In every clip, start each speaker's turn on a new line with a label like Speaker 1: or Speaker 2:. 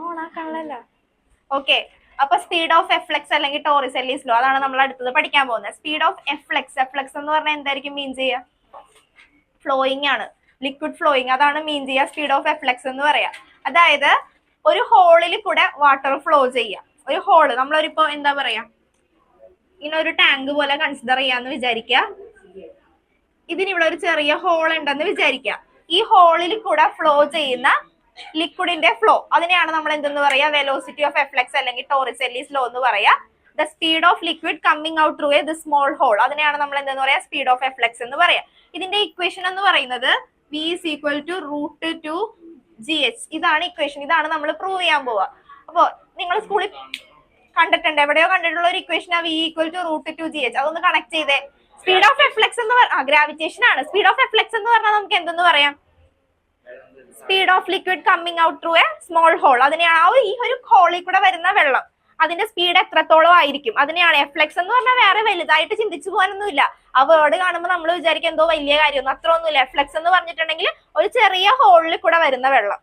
Speaker 1: ഓണാക്കാണല്ലോ. Okay, അപ്പൊ speed of efflux അല്ലെങ്കിൽ Torricelli's law അതാണ് നമ്മൾ അടുത്തത് പഠിക്കാൻ പോകുന്നത്. സ്പീഡ് ഓഫ് എഫ്ലെക്സ്, എഫ്ലെക്സ് എന്ന് പറഞ്ഞാൽ എന്തായിരിക്കും മീൻ ചെയ്യുക? ഫ്ലോയിങ് ആണ്, ലിക്വിഡ് ഫ്ലോയിങ്, അതാണ് മീൻ ചെയ്യുക സ്പീഡ് ഓഫ് എഫ്ലെക്സ് എന്ന് പറയാം. അതായത് ഒരു ഹോളിൽ കൂടെ വാട്ടർ ഫ്ലോ ചെയ്യാം. ഒരു ഹോള് നമ്മളൊരിപ്പോ എന്താ പറയാ, ഇങ്ങനെ ഒരു ടാങ്ക് പോലെ കൺസിഡർ ചെയ്യാന്ന് വിചാരിക്കുക. ഇതിനിവിടെ ഒരു ചെറിയ ഹോൾ ഉണ്ടെന്ന് വിചാരിക്കുക. ഈ ഹോളിൽ കൂടെ ഫ്ലോ ചെയ്യുന്ന ലിക്വിഡിന്റെ ഫ്ലോ, അതിനെയാണ് നമ്മൾ എന്തെന്ന് പറയാ? വെലോസിറ്റി ഓഫ് എഫ്ലെക്സ് അല്ലെങ്കിൽ ടോറിസെല്ലീസ് ലോ എന്ന് പറയാ. The speed of liquid coming out through a small hole, അതിനെയാണ് നമ്മൾ എന്തെന്ന് പറയാ? സ്പീഡ് ഓഫ് എഫ്ലെക്സ് എന്ന് പറയാം. ഇതിന്റെ ഇക്വേഷൻ എന്ന് പറയുന്നത് v is equal to √2gh. ഇതാണ് ഇക്വേഷൻ, ഇതാണ് നമ്മൾ പ്രൂവ് ചെയ്യാൻ പോവുക. അപ്പോ നിങ്ങൾ സ്കൂളിൽ കണ്ടിട്ടുണ്ട്, എവിടെയോ കണ്ടിട്ടുള്ള ഒരു equation v equal to √2gh. അതൊന്ന് കണക്ട് ചെയ്തേ. സ്പീഡ് ഓഫ് എഫ്ലെക്സ് എന്ന് ഗ്രാവിറ്റേഷൻ ആണ്. സ്പീഡ് ഓഫ് എഫ്ലെക്സ് എന്ന് പറഞ്ഞാൽ നമുക്ക് എന്തെന്ന് പറയാം? Speed of liquid coming out through a small hole, അതിനെയാണ് ഈ ഒരു ഹോളിൽ കൂടെ വരുന്ന വെള്ളം, അതിന്റെ സ്പീഡ് എത്രത്തോളം ആയിരിക്കും, അതിനെയാണ് എഫ്ലെക്സ് എന്ന് പറഞ്ഞാൽ. വേറെ വലുതായിട്ട് ചിന്തിച്ചു പോകാനൊന്നുമില്ല. ആ വേർഡ് കാണുമ്പോൾ നമ്മൾ വിചാരിക്കും എന്തോ വലിയ കാര്യമൊന്നും, അത്ര ഒന്നുമില്ല. എഫ്ലെക്സ് എന്ന് പറഞ്ഞിട്ടുണ്ടെങ്കിൽ ഒരു ചെറിയ ഹോളിൽ കൂടെ വരുന്ന വെള്ളം,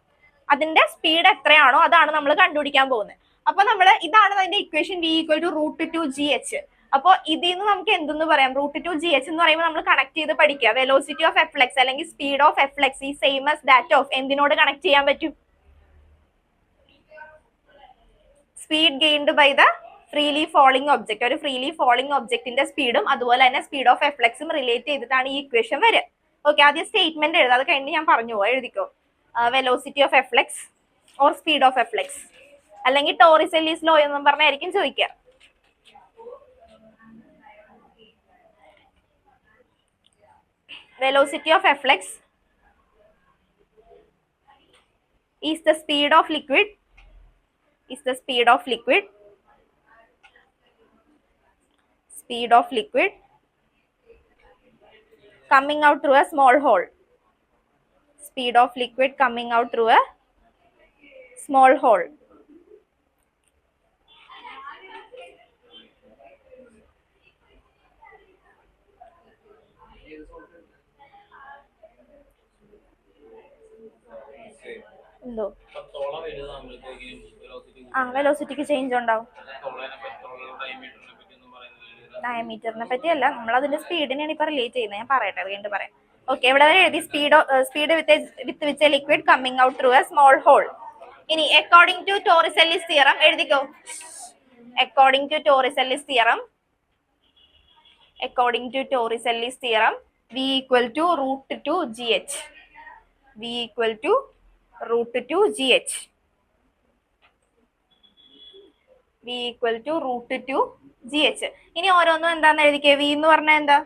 Speaker 1: അതിന്റെ സ്പീഡ് എത്രയാണോ അതാണ് നമ്മൾ കണ്ടുപിടിക്കാൻ പോകുന്നത്. അപ്പൊ ഇതാണ് അതിന്റെ equation v equal to √2gh. അപ്പൊ ഇതിൽ നിന്ന് നമുക്ക് എന്തെന്ന് പറയാം? √2gh എന്ന് പറയുമ്പോൾ നമ്മൾ കണക്ട് ചെയ്ത് പഠിക്കുക. വെലോസിറ്റി ഓഫ് എഫ്ലെക്സ് അല്ലെങ്കിൽ സ്പീഡ് ഓഫ് എഫ്ലെക്സ് ഈ സെയിം ആസ് ദാറ്റ് ഓഫ് എന്തിനോട് കണക്ട് ചെയ്യാൻ പറ്റും? Speed gained by the freely falling object. ഒരു ഫ്രീലി ഫോളിംഗ് ഒബ്ജക്റ്റിന്റെ സ്പീഡും അതുപോലെ തന്നെ സ്പീഡ് ഓഫ് എഫ്ലെക്സും റിലേറ്റ് ചെയ്തിട്ടാണ് ഈ ഇക്വേഷൻ വരിക. ഓക്കെ, ആദ്യം സ്റ്റേറ്റ്മെന്റ് എഴുതാം, അത് കഴിഞ്ഞ് ഞാൻ പറഞ്ഞു പോവാ. എഴുതിക്കോ, velocity of efflux or speed of efflux, അല്ലെങ്കിൽ ടോറിസെല്ലീസ് ലോ എന്നും പറഞ്ഞായിരിക്കും ചോദിക്കുക. Velocity of efflux is the speed of liquid coming out through a small hole. Speed of liquid coming out through a small hole. എന്തോ വെലോസിറ്റിക്ക് change ഉണ്ടാവും. ഡയമീറ്ററിനെ പറ്റിയല്ല, നമ്മൾ അതിന്റെ സ്പീഡിനെയാണ് ഇപ്പൊ റിലേറ്റ് ചെയ്യുന്നത്. ഞാൻ പറയട്ടെ, അത് കഴിഞ്ഞിട്ട് പറയാം. ഓക്കെ, ഇവിടെ എഴുതി speed with a liquid coming out through a small hole. ഇനി അക്കോർഡിംഗ് ടു ടോറിസെല്ലീസ് തിയറം എഴുതിക്കോ. According to Torricelli's theorem v equal to √2gh. v equal to √2gh. v equal to √2gh. ഇനി ഓരോന്നും എന്താന്ന് എഴുതിക്കേ. v എന്ന് പറഞ്ഞാൽ എന്താ?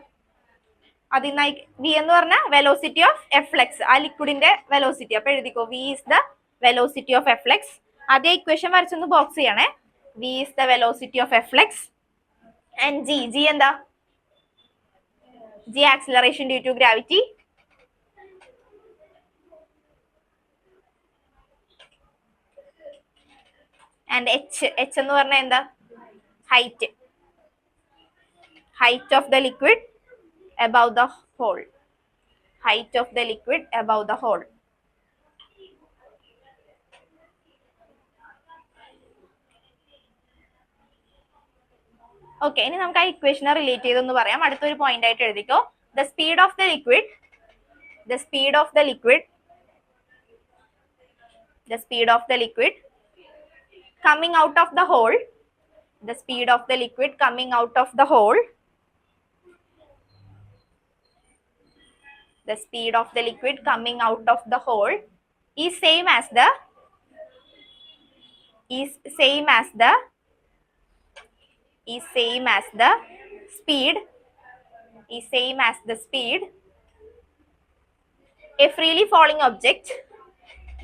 Speaker 1: അതിനായി v എന്ന് പറഞ്ഞാൽ വെലോസിറ്റി ഓഫ് എഫ്ലെക്സ്, ആ ലിക്വിഡിന്റെ വെലോസിറ്റി. അപ്പൊ എഴുതിക്കോ, v is the velocity of efflux. അതേ ഇക്വേഷൻ വരച്ചൊന്ന് ബോക്സ് ചെയ്യണേ. v is the velocity of efflux and g എന്താ? g acceleration due to gravity. And h എന്ന് പറഞ്ഞാൽ എന്താ? height of the liquid above the hole. Height of the liquid above the hole. Okay, ഇനി നമുക്ക് ആ ഇക്വേഷനെ relate ചെയ്തൊന്ന് പറയാം. അടുത്തൊരു പോയിന്റ് ആയിട്ട് എഴുതിക്കോ. The speed of the liquid coming out of the hole, the speed of the liquid coming out of the hole, the speed of the liquid coming out of the hole is same as the speed a freely falling object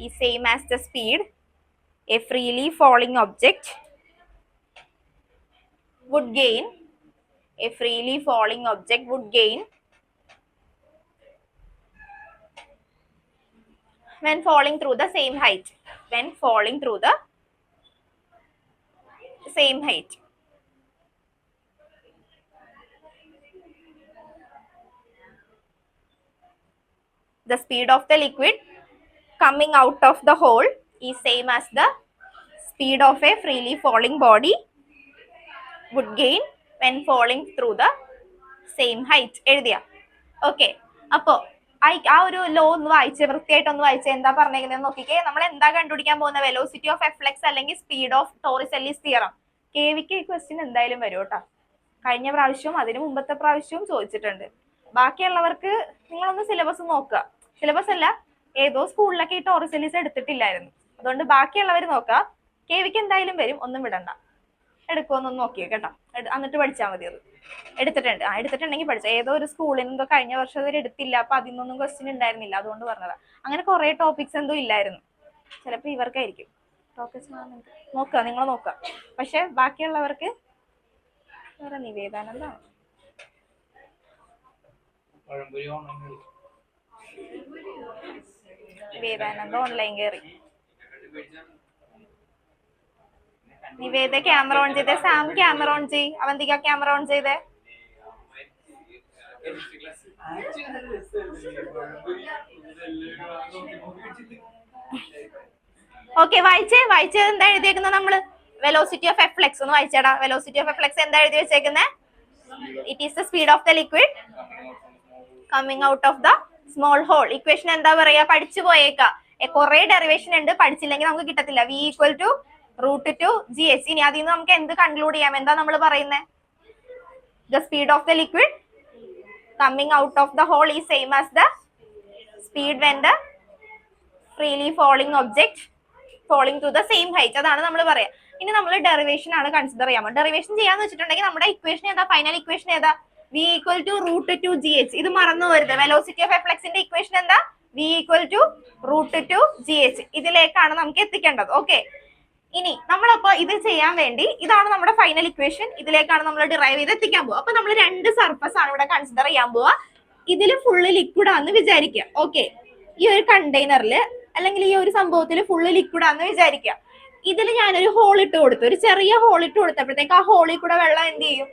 Speaker 1: is same as the speed a freely falling object would gain when falling through the same height. The speed of the liquid coming out of the hole is same as the speed of a freely falling body would gain when falling through the same height. എഴുതിയ okay. അപ്പോ ആ ഒരു law ഒന്ന് വായിച്ച് വൃത്തിയായിട്ടൊന്ന് വായിച്ച് എന്താ പറഞ്ഞേക്കുന്നത് നോക്കിക്കേ. നമ്മൾ എന്താ കണ്ടുപിടിക്കാൻ പോകുന്ന വെലോസിറ്റി ഓഫ് എഫ്ലെക്സ് അല്ലെങ്കിൽ സ്പീഡ് ഓഫ് ടോറിസെല്ലിസ് തിയറം. കെവിക്ക് ഈ ക്വസ്റ്റ്യൻ എന്തായാലും വരും കേട്ടോ. കഴിഞ്ഞ പ്രാവശ്യവും അതിന് മുമ്പത്തെ പ്രാവശ്യവും ചോദിച്ചിട്ടുണ്ട്. ബാക്കിയുള്ളവർക്ക് നിങ്ങളൊന്ന് സിലബസ് നോക്കുക. സിലബസ് അല്ല, ഏതോ സ്കൂളിലൊക്കെ ഈ ടോറിസെല്ലിസ് എടുത്തിട്ടില്ലായിരുന്നു. അതുകൊണ്ട് ബാക്കിയുള്ളവർ നോക്കുക. കെവിക്ക് എന്തായാലും വരും, ഒന്നും വിടണ്ട. എടുക്കുമെന്നൊന്ന് നോക്കിയോ കേട്ടോ, എന്നിട്ട് പഠിച്ചാൽ മതി. അത് എടുത്തിട്ടുണ്ട്, എടുത്തിട്ടുണ്ടെങ്കിൽ പഠിച്ച ഏതോ ഒരു സ്കൂളിൽ നിന്നോ കഴിഞ്ഞ വർഷം അവർ എടുത്തില്ല, അപ്പൊ അതിനൊന്നും ക്വസ്റ്റ്യൻ ഉണ്ടായിരുന്നില്ല, അതുകൊണ്ട് പറഞ്ഞതാ. അങ്ങനെ കുറെ ടോപ്പിക്സ് എന്തോ ഇല്ലായിരുന്നു, ചിലപ്പോ ഇവർക്കായിരിക്കും ടോപ്പിക്സ്. നോക്കുക, നിങ്ങൾ നോക്കുക. പക്ഷെ ബാക്കിയുള്ളവർക്ക് വേറെ നിവേദാനന്ദാണ്. നിവേദാനന്ദ ഓൺലൈൻ കയറി. നിവേദ ക്യാമറ ഓൺ ചെയ്തേ, സാം ക്യാമറ ഓൺ ചെയ്, അവന്തിക ക്യാമറ ഓൺ ചെയ്തേ. ഓക്കെ, വായിച്ചത് എന്താ എഴുതിയേക്കുന്നത് നമ്മള്? വെലോസിറ്റി ഓഫ് എഫ്ലെക്സ് ഒന്ന് വായിച്ചേടാ. വെലോസിറ്റി ഓഫ് എഫ്ലെക്സ് എന്താ എഴുതി വെച്ചേക്കുന്നത്? It is the speed of the liquid coming out of the small hole. Equation എന്താ പറയാ? പഠിച്ചു പോയേക്കാം. കുറെ ഡെറിവേഷൻ ഉണ്ട്, പഠിച്ചില്ലെങ്കിൽ നമുക്ക് കിട്ടത്തില്ല. V equal to √2gh. ഇനി അതിൽ നിന്ന് നമുക്ക് എന്ത് കൺക്ലൂഡ് ചെയ്യാം? എന്താ നമ്മൾ പറയുന്നത്? The speed of the liquid coming out of the hole is same as the speed when the freely falling object falling to the same height. അതാണ് നമ്മൾ പറയാം. ഇനി നമ്മൾ ഡെറിവേഷൻ ആണ് കൺസിഡർ ചെയ്യാൻ. ഡെറിവേഷൻ ചെയ്യാന്ന് വെച്ചിട്ടുണ്ടെങ്കിൽ നമ്മുടെ ഇക്വേഷൻ ഏതാ? ഫൈനൽ ഇക്വേഷൻ ഏതാ? V equal to √2gh. ഇത് മറന്നു വരുത്. വെലോസിറ്റി ഓഫ് എഫ്ലെക്സിന്റെ ഇക്വേഷൻ എന്താ? V equal to √2gh. ഇതിലേക്കാണ് നമുക്ക് എത്തിക്കേണ്ടത്. ഓക്കെ, ഇനി നമ്മളപ്പോ ഇത് ചെയ്യാൻ വേണ്ടി ഇതാണ് നമ്മുടെ ഫൈനൽ ഇക്വേഷൻ. ഇതിലേക്കാണ് നമ്മൾ ഡിറൈവ് ചെയ്ത് എത്തിക്കാൻ പോവുക. അപ്പൊ നമ്മൾ രണ്ട് സർഫസ് ആണ് ഇവിടെ കൺസിഡർ ചെയ്യാൻ പോവുക. ഇതിൽ ഫുള്ള് ലിക്വിഡ് ആണെന്ന് വിചാരിക്കുക. ഓക്കെ, ഈ ഒരു കണ്ടെയ്നറിൽ അല്ലെങ്കിൽ ഈ ഒരു സംഭവത്തിൽ ഫുള്ള് ലിക്വിഡ് ആണെന്ന് വിചാരിക്കുക. ഇതിൽ ഞാനൊരു ഹോൾ ഇട്ട് കൊടുത്തു, ഒരു ചെറിയ ഹോൾ ഇട്ട് കൊടുത്തപ്പോഴത്തേക്ക് ആ ഹോളിൽ കൂടെ വെള്ളം എന്ത് ചെയ്യും?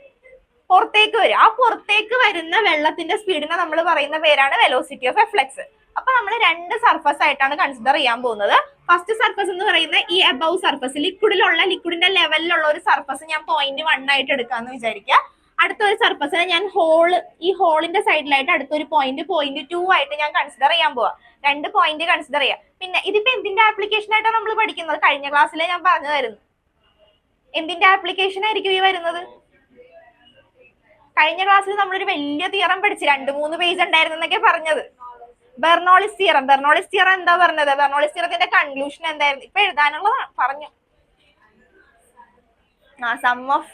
Speaker 1: പുറത്തേക്ക് വരും. ആ പുറത്തേക്ക് വരുന്ന വെള്ളത്തിന്റെ സ്പീഡിനെ നമ്മൾ പറയുന്ന പേരാണ് വെലോസിറ്റി ഓഫ് എഫ്ലെക്സ്. അപ്പൊ നമ്മൾ രണ്ട് സർഫസ് ആയിട്ടാണ് കൺസിഡർ ചെയ്യാൻ പോകുന്നത്. ഫസ്റ്റ് സർഫസ് എന്ന് പറയുന്നത് ഈ അബവ് സർഫസ്, ലിക്വിഡിന്റെ ലെവലിലുള്ള ഒരു സർഫസ് ഞാൻ 0.1 ആയിട്ട് എടുക്കാന്ന് വിചാരിക്കുക. അടുത്തൊരു സർഫസിനെ ഞാൻ ഈ ഹോളിന്റെ സൈഡിലായിട്ട് അടുത്തൊരു പോയിന്റ് 0.2 ആയിട്ട് ഞാൻ കൺസിഡർ ചെയ്യാൻ പോവാ. രണ്ട് പോയിന്റ് കൺസിഡർ ചെയ്യാം. പിന്നെ ഇതിപ്പോ എന്തിന്റെ ആപ്ലിക്കേഷൻ ആയിട്ടാണ് നമ്മൾ പഠിക്കുന്നത്? കഴിഞ്ഞ ക്ലാസ്സിൽ ഞാൻ പറഞ്ഞു തരുന്നു. എന്തിന്റെ ആപ്ലിക്കേഷൻ ആയിരിക്കും ഈ വരുന്നത്? കഴിഞ്ഞ ക്ലാസ്സിൽ നമ്മളൊരു വലിയ തിയറം പഠിച്ചു, 2-3 പേജ് ഉണ്ടായിരുന്നു എന്നൊക്കെ പറഞ്ഞത്. Bernoulli's theorem. ബെർണോളിസ് തിയറം എന്താ പറഞ്ഞത്? ബെർണോളിസ് തിയറത്തിന്റെ കൺക്ലൂഷൻ എന്തായിരുന്നു? ഇപ്പൊ എഴുതാനുള്ളതാണ്, പറഞ്ഞു. Sum of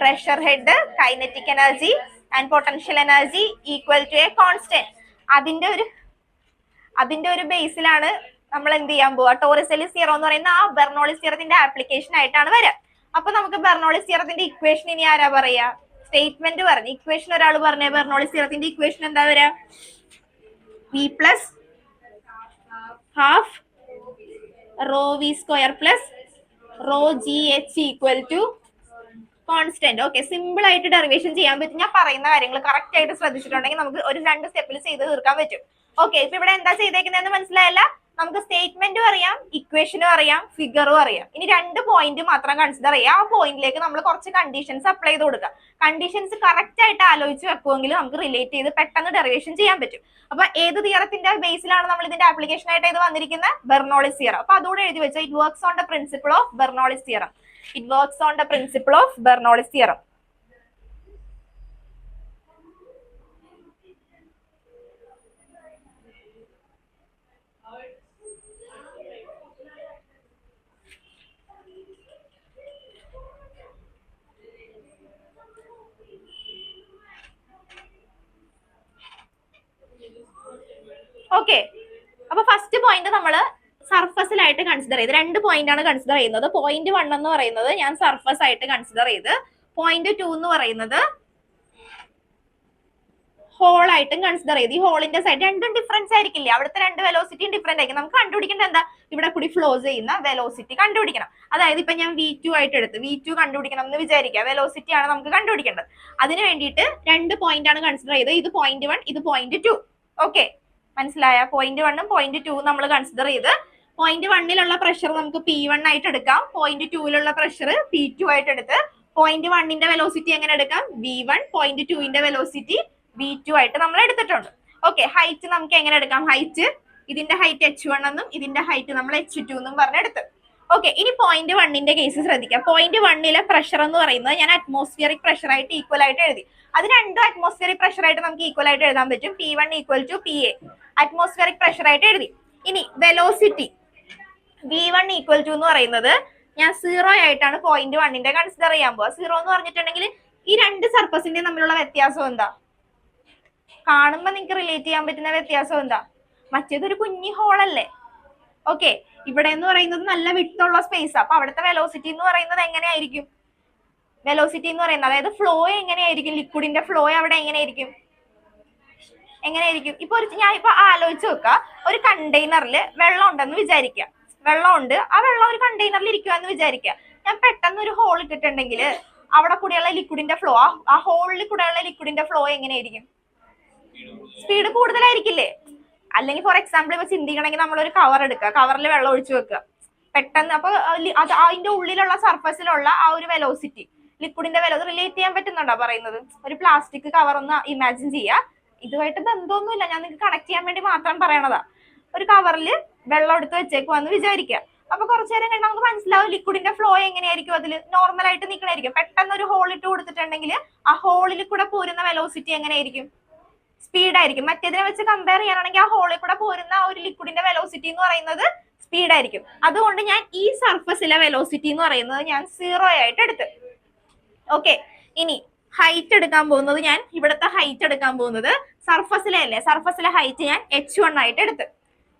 Speaker 1: pressure head, kinetic energy and potential energy equal to a constant. അതിന്റെ ഒരു ബേസിലാണ് നമ്മൾ എന്ത് ചെയ്യാൻ പോവാ? ടോറിസെല്ലിസ് തിയറം എന്ന് പറയുന്ന ആ ബെർണോളിസ് തിയറത്തിന്റെ ആപ്ലിക്കേഷൻ ആയിട്ടാണ് വരിക. അപ്പൊ നമുക്ക് ബെർണോളിസ് തിയറത്തിന്റെ ഇക്വേഷൻ ഇനി ആരാ പറയാ? സ്റ്റേറ്റ്മെന്റ് പറഞ്ഞു. ഇക്വേഷൻ ഒരാൾ പറഞ്ഞ ബെർണോളിസ് തിയറത്തിന്റെ ഇക്വേഷൻ എന്താ വരിക? V plus half ρv² plus ρgh equal to constant. Okay, simple ആയിട്ട് ഡെറിവേഷൻ ചെയ്യാൻ പറ്റും. ഞാൻ പറയുന്ന കാര്യങ്ങൾ കറക്റ്റ് ആയിട്ട് ശ്രദ്ധിച്ചിട്ടുണ്ടെങ്കിൽ നമുക്ക് ഒരു 2 സ്റ്റെപ്പിൽ ചെയ്ത് തീർക്കാൻ പറ്റും. ഓക്കെ, ഇപ്പൊ ഇവിടെ എന്താ ചെയ്തേക്കുന്നതെന്ന് മനസ്സിലായല്ല? നമുക്ക് സ്റ്റേറ്റ്മെന്റും അറിയാം, ഇക്വേഷനും അറിയാം, ഫിഗറും അറിയാം. ഇനി 2 പോയിന്റ് മാത്രം കൺസിഡർ ചെയ്യാം. ആ പോയിന്റിലേക്ക് നമ്മൾ കുറച്ച് കണ്ടീഷൻസ് അപ്ലൈ ചെയ്ത് കൊടുക്കുക. കണ്ടീഷൻസ് കറക്റ്റ് ആയിട്ട് ആലോചിച്ച് വെക്കുമെങ്കിൽ നമുക്ക് റിലേറ്റ് ചെയ്ത് പെട്ടെന്ന് ഡെറിവേഷൻ ചെയ്യാൻ പറ്റും. അപ്പൊ ഏത് തിയറത്തിന്റെ ബേസിലാണ് നമ്മൾ ഇതിന്റെ ആപ്ലിക്കേഷൻ ആയിട്ട് ഇത് വന്നിരിക്കുന്നത്? Bernoulli's theorem. അപ്പൊ അതോടെ എഴുതി വെച്ചാൽ it works on the principle of Bernoulli's theorem. It works on the principle of Bernoulli's theorem. Okay, അപ്പൊ ഫസ്റ്റ് പോയിന്റ് നമ്മള് സർഫസിലായിട്ട് കൺസിഡർ ചെയ്ത് 2 പോയിന്റ് ആണ് കൺസിഡർ ചെയ്യുന്നത്. പോയിന്റ് 1 എന്ന് പറയുന്നത് ഞാൻ സർഫസ് ആയിട്ട് കൺസിഡർ ചെയ്ത്, പോയിന്റ് 2 എന്ന് പറയുന്നത് ഹോൾ ആയിട്ടും കൺസിഡർ ചെയ്ത്. ഈ ഹോളിന്റെ സൈഡ് രണ്ടും ഡിഫറൻസ് ആയിരിക്കില്ലേ? അവിടുത്തെ 2 വെലോസിറ്റിയും ഡിഫറെന്റ് ആയിരിക്കും. നമുക്ക് കണ്ടുപിടിക്കേണ്ട എന്താ? ഇവിടെ കൂടി ഫ്ലോ ചെയ്യുന്ന വെലോസിറ്റി കണ്ടുപിടിക്കണം. അതായത് ഇപ്പൊ ഞാൻ V2 ആയിട്ട് എടുത്ത് V2 കണ്ടുപിടിക്കണം എന്ന് വിചാരിക്കുക. വെലോസിറ്റി ആണ് നമുക്ക് കണ്ടുപിടിക്കേണ്ടത്. അതിന് വേണ്ടിയിട്ട് 2 പോയിന്റ് ആണ് കൺസിഡർ ചെയ്ത്. ഇത് പോയിന്റ് 1, ഇത് പോയിന്റ് 2. ഓക്കെ, മനസ്സിലായ? പോയിന്റ് 1 പോയിന്റ് 2 നമ്മൾ കൺസിഡർ ചെയ്ത് പോയിന്റ് 1ലുള്ള പ്രഷർ നമുക്ക് P1 ആയിട്ട് എടുക്കാം, പോയിന്റ് 2ലുള്ള പ്രഷർ P2 ആയിട്ട് എടുത്ത് പോയിന്റ് 1ന്റെ വെലോസിറ്റി എങ്ങനെ എടുക്കാം? V1, പോയിന്റ് 2ന്റെ വെലോസിറ്റി V2 ആയിട്ട് നമ്മൾ എടുത്തിട്ടുണ്ട്. ഓക്കെ, ഹൈറ്റ് നമുക്ക് എങ്ങനെ എടുക്കാം? ഹൈറ്റ് ഇതിന്റെ ഹൈറ്റ് H1 എന്നും ഇതിന്റെ ഹൈറ്റ് നമ്മൾ H2 എന്നും പറഞ്ഞെടുത്ത്. ഓക്കെ, ഇനി പോയിന്റ് 1ന്റെ കേസ് ശ്രദ്ധിക്കാം. പോയിന്റ് 1ലെ പ്രഷർ എന്ന് പറയുന്നത് ഞാൻ അറ്റ്മോസ്ഫിയറിക് പ്രഷർ ആയിട്ട് ഈക്വൽ ആയിട്ട് എഴുതി. അത് രണ്ടും അറ്റ്മോസ്ഫിയറിക് പ്രഷർ ആയിട്ട് നമുക്ക് ഈക്വൽ ആയിട്ട് എഴുതാൻ പറ്റും. P1 equal to PA atmospheric pressure ആയിട്ട് എഴുതി. ഇനി വെലോസിറ്റി V1 ഈക്വൽ ടു എന്ന് പറയുന്നത് ഞാൻ 0 ആയിട്ടാണ് പോയിന്റ് 1ന്റെ കൺസിഡർ ചെയ്യാൻ പോവാ. 0 എന്ന് പറഞ്ഞിട്ടുണ്ടെങ്കിൽ ഈ രണ്ട് സർഫസിന്റെ തമ്മിലുള്ള വ്യത്യാസം എന്താ? കാണുമ്പോ നിങ്ങൾക്ക് റിലേറ്റ് ചെയ്യാൻ പറ്റുന്ന വ്യത്യാസം എന്താ? മറ്റേതൊരു കുഞ്ഞി ഹോളല്ലേ. ഓക്കെ, ഇവിടെ എന്ന് പറയുന്നത് നല്ല വിട്ടുള്ള സ്പേസ്. അപ്പൊ അവിടുത്തെ വെലോസിറ്റി എന്ന് പറയുന്നത് എങ്ങനെയായിരിക്കും? വെലോസിറ്റി എന്ന് പറയുന്നത് അതായത് ഫ്ലോ എങ്ങനെയായിരിക്കും? ലിക്വിഡിന്റെ ഫ്ലോ അവിടെ എങ്ങനെയായിരിക്കും? ഇപ്പൊ ഞാൻ ഇപ്പൊ ആലോചിച്ച് നോക്കുക, ഒരു കണ്ടെയ്നറിൽ വെള്ളം ഉണ്ടെന്ന് വിചാരിക്കുക. വെള്ളമുണ്ട്, ആ വെള്ളം ഒരു കണ്ടെയ്നറിൽ ഇരിക്കുവാന്ന് വിചാരിക്കുക. ഞാൻ പെട്ടെന്ന് ഒരു ഹോൾ ഇട്ടിട്ടുണ്ടെങ്കിൽ അവിടെ കൂടെയുള്ള ലിക്വിഡിന്റെ ഫ്ലോ, ആ ഹോളിൽ കൂടെയുള്ള ലിക്വിഡിന്റെ ഫ്ലോ എങ്ങനെയായിരിക്കും? സ്പീഡ് കൂടുതലായിരിക്കില്ലേ? അല്ലെങ്കിൽ ഫോർ എക്സാമ്പിൾ ഇപ്പൊ ചിന്തിക്കണമെങ്കിൽ നമ്മളൊരു കവർ എടുക്കുക, കവറിൽ വെള്ളം ഒഴിച്ചു വെക്കുക പെട്ടെന്ന്. അപ്പൊ അത് അതിന്റെ ഉള്ളിലുള്ള സർഫസിലുള്ള ആ ഒരു വെലോസിറ്റി, ലിക്വിഡിന്റെ വെലോസിറ്റി റിലേറ്റ് ചെയ്യാൻ പറ്റുന്നുണ്ടോ പറയുന്നത്? ഒരു പ്ലാസ്റ്റിക് കവർ ഒന്ന് ഇമാജിൻ ചെയ്യുക. ഇതുമായിട്ട് ബന്ധമൊന്നുമില്ല, ഞാൻ നിങ്ങൾക്ക് കണക്ട് ചെയ്യാൻ വേണ്ടി മാത്രം പറയണതാ. ഒരു കവറിൽ വെള്ളം എടുത്ത് വെച്ചേക്കുവാന്ന് വിചാരിക്കുക. അപ്പൊ കുറച്ചു നേരം കഴിഞ്ഞാൽ നമുക്ക് മനസ്സിലാവും ലിക്വിഡിന്റെ ഫ്ലോ എങ്ങനെയായിരിക്കും. അതിൽ നോർമൽ ആയിട്ട് നിൽക്കണായിരിക്കും. പെട്ടെന്ന് ഒരു ഹോൾ ഇട്ട് കൊടുത്തിട്ടുണ്ടെങ്കിൽ ആ ഹോളിൽ കൂടെ പോരുന്ന വെലോസിറ്റി എങ്ങനെയായിരിക്കും? സ്പീഡായിരിക്കും. മറ്റേതിനെ വെച്ച് കമ്പയർ ചെയ്യാനാണെങ്കിൽ ആ ഹോളിൽ കൂടെ പോരുന്ന ഒരു ലിക്വിഡിന്റെ വെലോസിറ്റി എന്ന് പറയുന്നത് സ്പീഡായിരിക്കും. അതുകൊണ്ട് ഞാൻ ഈ സർഫസിലെ വെലോസിറ്റി എന്ന് പറയുന്നത് ഞാൻ 0 ആയിട്ട് എടുത്ത്. ഓക്കെ, ഇനി ഹൈറ്റ് എടുക്കാൻ പോകുന്നത്, ഞാൻ ഇവിടുത്തെ ഹൈറ്റ് എടുക്കാൻ പോകുന്നത് സർഫസിലെ അല്ലേ, സർഫസിലെ ഹൈറ്റ് ഞാൻ H1 ആയിട്ട് എടുത്ത്.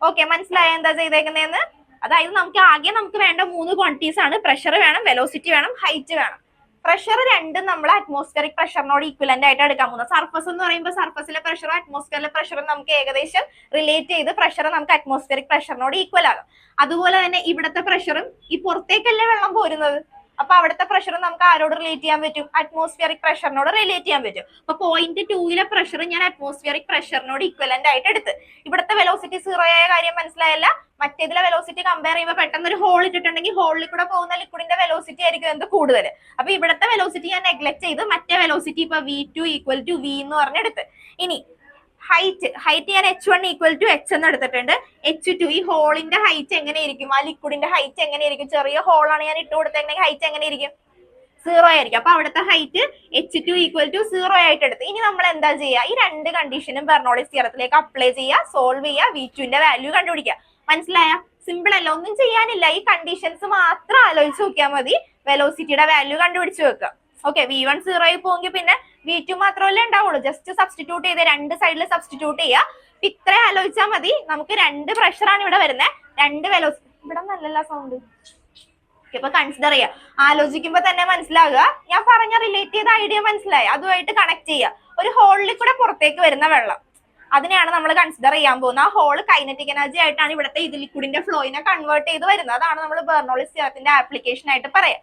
Speaker 1: ഓക്കെ, മനസ്സിലായ എന്താ ചെയ്തേക്കുന്നതെന്ന്? അതായത് നമുക്ക് വേണ്ട 3 ക്വാണ്ടിറ്റീസ് ആണ്. പ്രഷർ വേണം, വെലോസിറ്റി വേണം, ഹൈറ്റ് വേണം. പ്രഷർ രണ്ടും നമ്മൾ അറ്റ്മോസ്ഫിയറിക് പ്രഷറിനോട് ഈക്വലന്റ് ആയിട്ട് എടുക്കാൻ പോകുന്നത്. സർഫസ് എന്ന് പറയുമ്പോൾ സർഫസിലെ പ്രഷറും അറ്റ്മോസ്ഫിയറിലെ പ്രഷറും നമുക്ക് ഏകദേശം റിലേറ്റ് ചെയ്ത് പ്രഷർ നമുക്ക് അറ്റ്മോസ്ഫിയറിക് പ്രഷറിനോട് ഈക്വൽ ആകും. അതുപോലെ തന്നെ ഇവിടുത്തെ പ്രഷറും ഈ പുറത്തേക്കല്ലേ വെള്ളം പോരുന്നത്, അപ്പൊ അവിടുത്തെ പ്രഷർ നമുക്ക് ആരോട് റിലേറ്റ് ചെയ്യാൻ പറ്റും? അറ്റ്മോസ്ഫിയറിക് പ്രഷറിനോട് റിലേറ്റ് ചെയ്യാൻ പറ്റും. അപ്പൊ പോയിന്റ് 2ലെ പ്രഷർ ഞാൻ അറ്റ്മോസ്ഫിയറിക് പ്രഷറിനോട് ഈക്വലന്റ് ആയിട്ട് എടുത്ത്. ഇവിടുത്തെ വെലോസിറ്റി 0 ആയ കാര്യം മനസ്സിലായല്ല? മറ്റേതിലെ വെലോസിറ്റി കമ്പയർ ചെയ്യുമ്പോൾ പെട്ടെന്ന് ഒരു ഹോൾ ഇട്ടിട്ടുണ്ടെങ്കിൽ ഹോളിൽ കൂടെ പോകുന്ന ലിക്വിഡിന്റെ വെലോസിറ്റി ആയിരിക്കും എന്ത് കൂടുതൽ. അപ്പൊ ഇവിടുത്തെ വെലോസിറ്റി ഞാൻ നെഗ്ലക്ട് ചെയ്ത് മറ്റേ വെലോസിറ്റി ഇപ്പൊ V2 ഈക്വൽ ടു V എന്ന് പറഞ്ഞെടുത്ത്. ഇനി ഹൈറ്റ് ഞാൻ H1 ഈക്വൽ ടു H എന്ന് എടുത്തിട്ടുണ്ട്. H2 ഈ ഹോളിന്റെ ഹൈറ്റ് എങ്ങനെയായിരിക്കും? ആ ലിക്വിഡിന്റെ ഹൈറ്റ് എങ്ങനെയായിരിക്കും? ചെറിയ ഹോളാണ് ഞാൻ ഇട്ട് കൊടുത്തിട്ടുണ്ടെങ്കിൽ ഹൈറ്റ് എങ്ങനെയായിരിക്കും? 0 ആയിരിക്കും. അപ്പൊ അവിടുത്തെ ഹൈറ്റ് H2 ഈക്വൽ ടു 0 ആയിട്ട് എടുത്ത്. ഇനി നമ്മൾ എന്താ ചെയ്യുക? ഈ രണ്ട് കണ്ടീഷനും ബെർണോളിസ് തിയറത്തിലേക്ക് അപ്ലൈ ചെയ്യുക, സോൾവ് ചെയ്യുക, V2ന്റെ വാല്യൂ കണ്ടുപിടിക്കുക. മനസ്സിലായ? സിമ്പിൾ അല്ല, ഒന്നും ചെയ്യാനില്ല. ഈ കണ്ടീഷൻസ് മാത്രം ആലോചിച്ച് നോക്കിയാൽ മതി. വെലോസിറ്റിയുടെ വാല്യൂ കണ്ടുപിടിച്ച് വെക്കുക. ഓക്കെ, V1 0 ആയി പോയെങ്കിൽ പിന്നെ V2 മാത്രമല്ലേ ഉണ്ടാവുള്ളൂ. ജസ്റ്റ് സബ്സ്റ്റിറ്റ്യൂട്ട് ചെയ്ത് രണ്ട് സൈഡിൽ സബ്സ്റ്റിറ്റ്യൂട്ട് ചെയ്യുക. ഇത്ര ആലോചിച്ചാൽ മതി. നമുക്ക് രണ്ട് പ്രഷറാണ് ഇവിടെ വരുന്നത്, രണ്ട് വെലോസിറ്റി. ഇവിടെ നല്ലല്ല സൗണ്ട്. ഇപ്പൊ കൺസിഡർ ചെയ്യുക, ആലോചിക്കുമ്പോ തന്നെ മനസ്സിലാകുക. ഞാൻ പറഞ്ഞ റിലേറ്റ് ചെയ്ത ഐഡിയ മനസ്സിലായി? അതുമായിട്ട് കണക്ട് ചെയ്യുക. ഒരു ഹോളിൽ കൂടെ പുറത്തേക്ക് വരുന്ന വെള്ളം, അതിനെയാണ് നമ്മൾ കൺസിഡർ ചെയ്യാൻ പോകുന്നത്. ആ ഹോൾ കൈനറ്റിക് എനർജി ആയിട്ടാണ് ഇവിടുത്തെ ഇത് ലിക്വിഡിന്റെ ഫ്ലോയിനെ കൺവേർട്ട് ചെയ്ത് വരുന്നത്. അതാണ് നമ്മൾ ബെർണോളിസ് തിയറത്തിന്റെ ആപ്ലിക്കേഷൻ ആയിട്ട് പറയാം.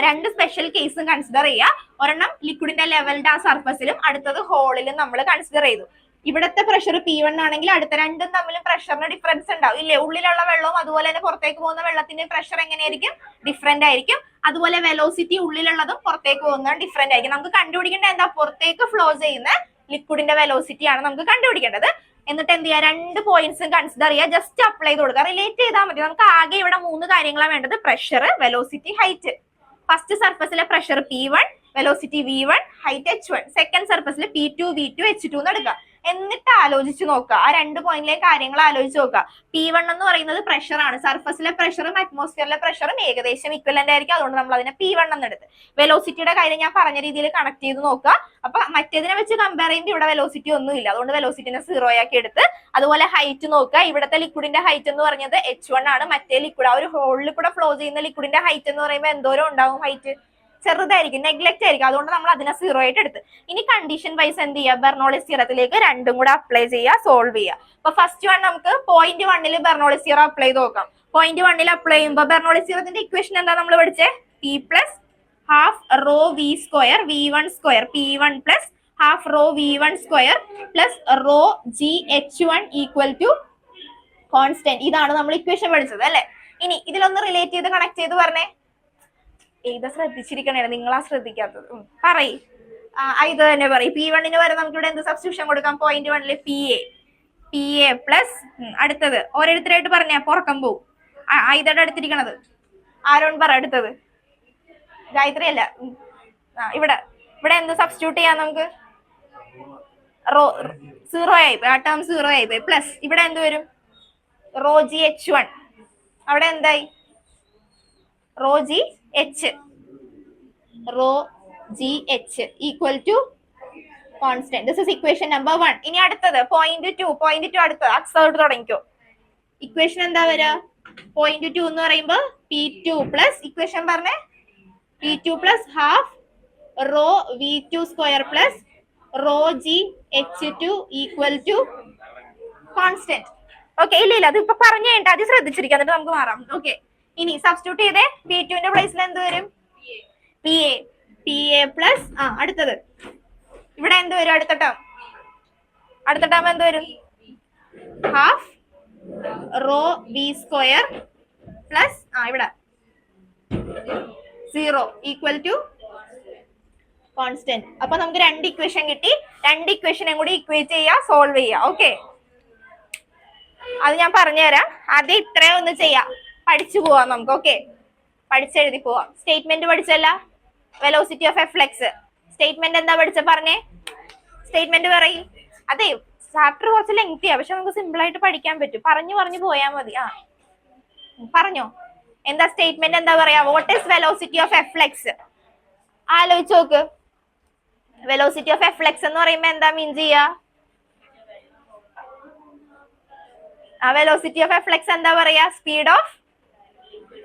Speaker 1: രണ്ട് സ്പെഷ്യൽ കേസും കൺസിഡർ ചെയ്യുക. ഒരെണ്ണം ലിക്വിഡിന്റെ ലെവലിന്റെ ആ സർഫസിലും, അടുത്തത് ഹോളിലും നമ്മൾ കൺസിഡർ ചെയ്തു. ഇവിടുത്തെ പ്രഷർ P1 ആണെങ്കിൽ അടുത്ത രണ്ടും തമ്മിലും പ്രഷറിന് ഡിഫറൻസ് ഉണ്ടാവും ഇല്ലേ? ഉള്ളിലുള്ള വെള്ളവും അതുപോലെ തന്നെ പുറത്തേക്ക് പോകുന്ന വെള്ളത്തിന്റെ പ്രഷർ എങ്ങനെയായിരിക്കും? ഡിഫറെന്റ് ആയിരിക്കും. അതുപോലെ വെലോസിറ്റി ഉള്ളിലുള്ളതും പുറത്തേക്ക് പോകുന്നതും ഡിഫറെന്റ് ആയിരിക്കും. നമുക്ക് കണ്ടുപിടിക്കേണ്ടത് എന്താ? പുറത്തേക്ക് ഫ്ലോ ചെയ്യുന്ന ലിക്വിഡിന്റെ വെലോസിറ്റി ആണ് നമുക്ക് കണ്ടുപിടിക്കേണ്ടത്. എന്നിട്ട് എന്ത് ചെയ്യുക? രണ്ട് പോയിന്റ്സും കൺസിഡർ ചെയ്യുക. ജസ്റ്റ് അപ്ലൈ ചെയ്ത് കൊടുക്കുക, റിലേറ്റ് ചെയ്താൽ മതി. നമുക്ക് ആകെ ഇവിടെ 3 കാര്യങ്ങളാണ് വേണ്ടത്: പ്രഷർ, വെലോസിറ്റി, ഹൈറ്റ്. ഫസ്റ്റ് സർഫസിലെ pressure P1, velocity V1, height H1. Second സർഫസിൽ P2, V2, H2 എന്ന് എടുക്കുക. എന്നിട്ട് ആലോചിച്ച് നോക്കുക, ആ രണ്ട് പോയിന്റിലെ കാര്യങ്ങൾ ആലോചിച്ച് നോക്കുക. P1 എന്ന് പറയുന്നത് പ്രഷറാണ്. സർഫസിലെ പ്രഷറും അറ്റ്മോസ്ഫിയറിലെ പ്രഷറും ഏകദേശം ഇക്വലന്റ് ആയിരിക്കും. അതുകൊണ്ട് നമ്മൾ അതിനെ P1 എന്ന് എടുത്ത്. വെലോസിറ്റിയുടെ കാര്യം ഞാൻ പറഞ്ഞ രീതിയിൽ കണക്ട് ചെയ്ത് നോക്കുക. അപ്പൊ മറ്റേതിനെ വെച്ച് കമ്പയർ ചെയ്യുമ്പോൾ ഇവിടെ വെലോസിറ്റി ഒന്നും ഇല്ല, അതുകൊണ്ട് വെലോസിറ്റിനെ 0 ആക്കി എടുത്ത്. അതുപോലെ ഹൈറ്റ് നോക്കുക. ഇവിടുത്തെ ലിക്വിഡിന്റെ ഹൈറ്റ് എന്ന് പറഞ്ഞത് H1 ആണ്. മറ്റേ ലിക്വിഡ്, ആ ഒരു ഹോളിൽ കൂടെ ഫ്ലോ ചെയ്യുന്ന ലിക്വിഡിന്റെ ഹൈറ്റ് എന്ന് പറയുമ്പോൾ എന്തോരം ഉണ്ടാവും? ഹൈറ്റ് ചെറുതായിരിക്കും, നെഗ്ലക്ട് ആയിരിക്കും. അതുകൊണ്ട് നമ്മൾ അതിനെ 0 ആയിട്ട് എടുത്ത്. ഇനി കണ്ടീഷൻ വൈസ് എന്ത് ചെയ്യുക? ബെർണോളിസ് തിയറത്തിലേക്ക് രണ്ടും കൂടെ അപ്ലൈ ചെയ്യുക, സോൾവ് ചെയ്യുക. അപ്പൊ ഫസ്റ്റ് വൺ നമുക്ക് പോയിന്റ് 1 ബെർണോളിസ് തിയറം അപ്ലൈ ചെയ്ത് നോക്കാം. പോയിന്റ് 1 അപ്ലൈ ചെയ്യുമ്പോൾ ബെർണോളിസ് തിയറത്തിന്റെ ഇക്വേഷൻ എന്താ നമ്മൾ പഠിച്ചേ? P plus half rho V square V1 square P1 plus half rho v1 square plus rho gh1 equal to constant. ഇതാണ് നമ്മൾ ഇക്വേഷൻ പഠിച്ചത് അല്ലെ. ഇനി ഇതിലൊന്ന് റിലേറ്റ് ചെയ്ത് കണക്ട് ചെയ്ത് പറഞ്ഞേ. ഏതാ ശ്രദ്ധിച്ചിരിക്കണേ, നിങ്ങളാ ശ്രദ്ധിക്കാത്തത്. പറയ്. ഇത് തന്നെ പറയും. P1 വരെ നമുക്ക് ഇവിടെ എന്ത് സബ്സ്റ്റിറ്റ്യൂഷൻ കൊടുക്കാം? പോയിന്റ് 1 പി എ പ്ലസ് അടുത്തത് ഓരോരുത്തരായിട്ട് പറഞ്ഞാ പുറക്കം പോവും. ഇതോടെ അടുത്തിരിക്കണത് ആരോൺ പറ. അടുത്തത് ഗായത്രി അല്ല. ഇവിടെ ഇവിടെ എന്ത് സബ്സ്റ്റിറ്റ്യൂട്ട് ചെയ്യാം നമുക്ക്? റോ 0 ആയി, ആ ടേം 0 ആയി. പ്ലസ് ഇവിടെ എന്ത് വരും? Rho G H 1. അവിടെ എന്തായി? Rho G H equal to constant. This is equation number 1. ഇനി അടുത്തത് പോയിന്റ് 2 അടുത്തത് അക്സോട്ട് തുടങ്ങിക്കോ. ഇക്വേഷൻ എന്താ വരാ? പോയിന്റ് 2 എന്ന് പറയുമ്പോ P2 പ്ലസ് ഇക്വേഷൻ പറഞ്ഞേ. P2 plus half rho V2 square plus rho G H 2 equal to constant. Okay, ഇല്ല അത് ഇപ്പൊ പറഞ്ഞു കഴിഞ്ഞിട്ട് അത് ശ്രദ്ധിച്ചിരിക്കാം, എന്നിട്ട് നമുക്ക് മാറാം. ഓക്കെ, ഇനി സബ്സ്റ്റിറ്റ്യൂട്ട് ചെയ്തേ. P2 പ്ലേസിൽ എന്ത് വരും? പി എ പ്ലസ് അടുത്തത് ഇവിടെ എന്ത് വരും? അടുത്ത ടേം എന്ത് വരും? Half rho V square plus ഇവിടെ 0 ഈക്വൽ ടു കോൺസ്റ്റന്റ്. അപ്പൊ നമുക്ക് 2 ഇക്വേഷൻ കിട്ടി. 2 ഇക്വേഷനും കൂടി ഇക്വേറ്റ് ചെയ്യാ, സോൾവ് ചെയ്യാം. ഓക്കെ, അത് ഞാൻ പറഞ്ഞുതരാം. ആദ്യം ഇത്രയും ഒന്ന് ചെയ്യാം, പഠിച്ചു പോവാം നമുക്ക്. ഓക്കെ, പഠിച്ചെഴുതി പോവാം. സ്റ്റേറ്റ്മെന്റ് പഠിച്ചല്ല? വെലോസിറ്റി ഓഫ് എഫ്ലെക്സ് സ്റ്റേറ്റ്മെന്റ് എന്താ പഠിച്ച? പറഞ്ഞേ, സ്റ്റേറ്റ്മെന്റ് പറയും. അതെ, ചാപ്റ്റർ കുറച്ച് ലെങ്തിയാ, പക്ഷെ നമുക്ക് സിമ്പിൾ ആയിട്ട് പഠിക്കാൻ പറ്റും. പറഞ്ഞു പോയാൽ മതി. പറഞ്ഞോ, എന്താ സ്റ്റേറ്റ്മെന്റ്? എന്താ പറയാ? What is velocity of efflux? ആലോചിച്ച് നോക്ക്. വെലോസിറ്റി ഓഫ് എഫ്ലെക്സ് എന്ന് പറയുമ്പോ എന്താ മീൻ ചെയ്യാ? വെലോസിറ്റി ഓഫ് എഫ്ലെക്സ് എന്താ പറയാ? Speed of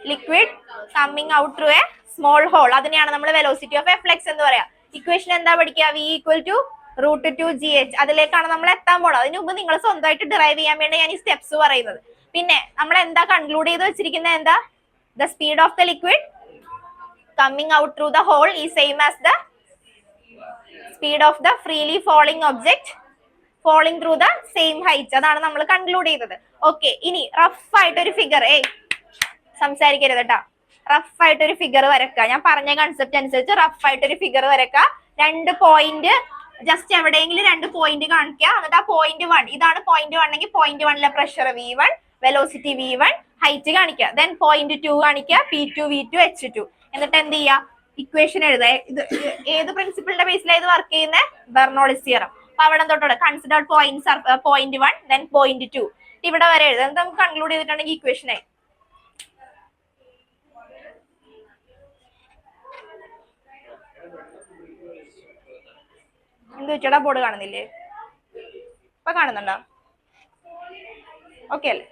Speaker 1: liquid coming out through a small hole. അതിനെയാണ് നമ്മൾ വെലോസിറ്റി ഓഫ് എഫ്ലെക്സ് എന്ന് പറയാ. ഇക്വേഷൻ എന്താ പഠിക്കുക? V equal to √2gh. അതിലേക്കാണ് നമ്മൾ എത്താൻ പോണത്. അതിന് മുമ്പ് നിങ്ങൾ സ്വന്തമായിട്ട് ഡിറൈവ് ചെയ്യാൻ വേണ്ടി ഞാൻ ഈ സ്റ്റെപ്സ് പറയുന്നത്. പിന്നെ നമ്മൾ എന്താ കൺക്ലൂഡ് ചെയ്ത് വെച്ചിരിക്കുന്നത്? എന്താ? The speed of the liquid coming out through the hole is same as the speed of the freely falling object falling through the same height. അതാണ് നമ്മൾ കൺക്ലൂഡ് ചെയ്തത്. ഓക്കെ, ഇനി റഫ് ആയിട്ടൊരു ഫിഗർ, സംസാരിക്കരുത് കേട്ടാ. റഫ് ആയിട്ടൊരു ഫിഗർ വരക്കുക. ഞാൻ പറഞ്ഞ കൺസെപ്റ്റ് അനുസരിച്ച് റഫ് ആയിട്ടൊരു ഫിഗർ വരക്കുക. 2 പോയിന്റ് ജസ്റ്റ് എവിടെയെങ്കിലും 2 പോയിന്റ് കാണിക്കുക. എന്നിട്ട് ആ പോയിന്റ് 1, ഇതാണ് പോയിന്റ് 1 എങ്കിൽ പോയിന്റ് 1ലെ pressure V1, velocity V1, height കാണിക്കുക. ദെൻ പോയിന്റ് 2 കാണിക്കുക, P2, V2, H2. എന്നിട്ട് എന്ത് ചെയ്യുക? ഇക്വേഷൻ എഴുതുക. ഇത് ഏത് പ്രിൻസിപ്പിളിന്റെ ബേസിലാണ് ഇത് വർക്ക് ചെയ്യുന്നത്? Bernoulli's theorem. അപ്പൊ അവിടെ തൊട്ടോടെ കൺസിഡർ പോയിന്റ് 1, ദെൻ പോയിന്റ് 2. ഇവിടെ വരെ എഴുതാം. എന്നിട്ട് നമുക്ക് കൺക്ലൂഡ് ചെയ്തിട്ടുണ്ടെങ്കിൽ ഇക്വേഷനായി. എന്ത് വെച്ചാ ബോർഡ് കാണുന്നില്ലേ? ഇപ്പൊ കാണുന്നുണ്ടോ? ഓക്കെ അല്ലേ?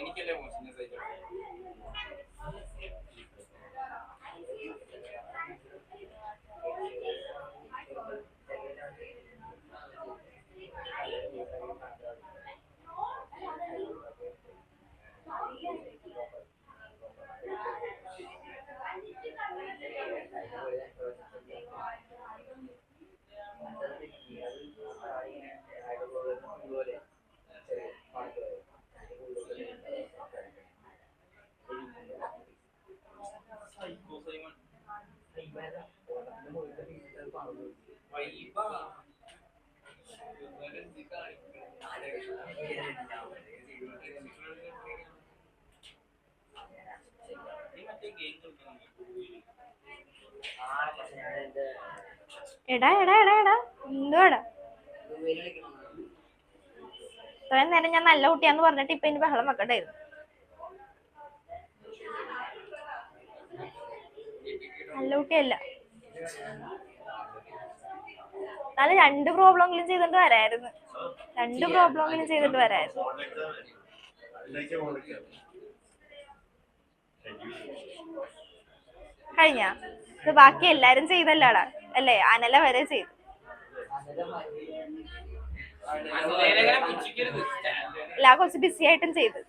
Speaker 1: എനിക്കല്ലേ മോശം എടാ എടാ എടാ എടാ എന്തുവാടാ ഇത്രയും നേരം ഞാൻ നല്ല കുട്ടിയാന്ന് പറഞ്ഞിട്ട് ഇപ്പൊ ഇനി ബഹളം വെക്കണ്ടായിരുന്നു. നല്ല കുട്ടിയല്ല. എന്നാലും 2 പ്രോബ്ലമെങ്കിലും ചെയ്തിട്ട് വരായിരുന്നു. 2 പ്രോബ്ലമെങ്കിലും ചെയ്തിട്ട് വരായിരുന്നു. കഴിഞ്ഞ ഇത് ബാക്കി എല്ലാരും ചെയ്തല്ലാടാ അല്ലേ? അനല വരെ ചെയ്തു. അല്ല കുറച്ച് ബിസി ആയിട്ടും ചെയ്ത്.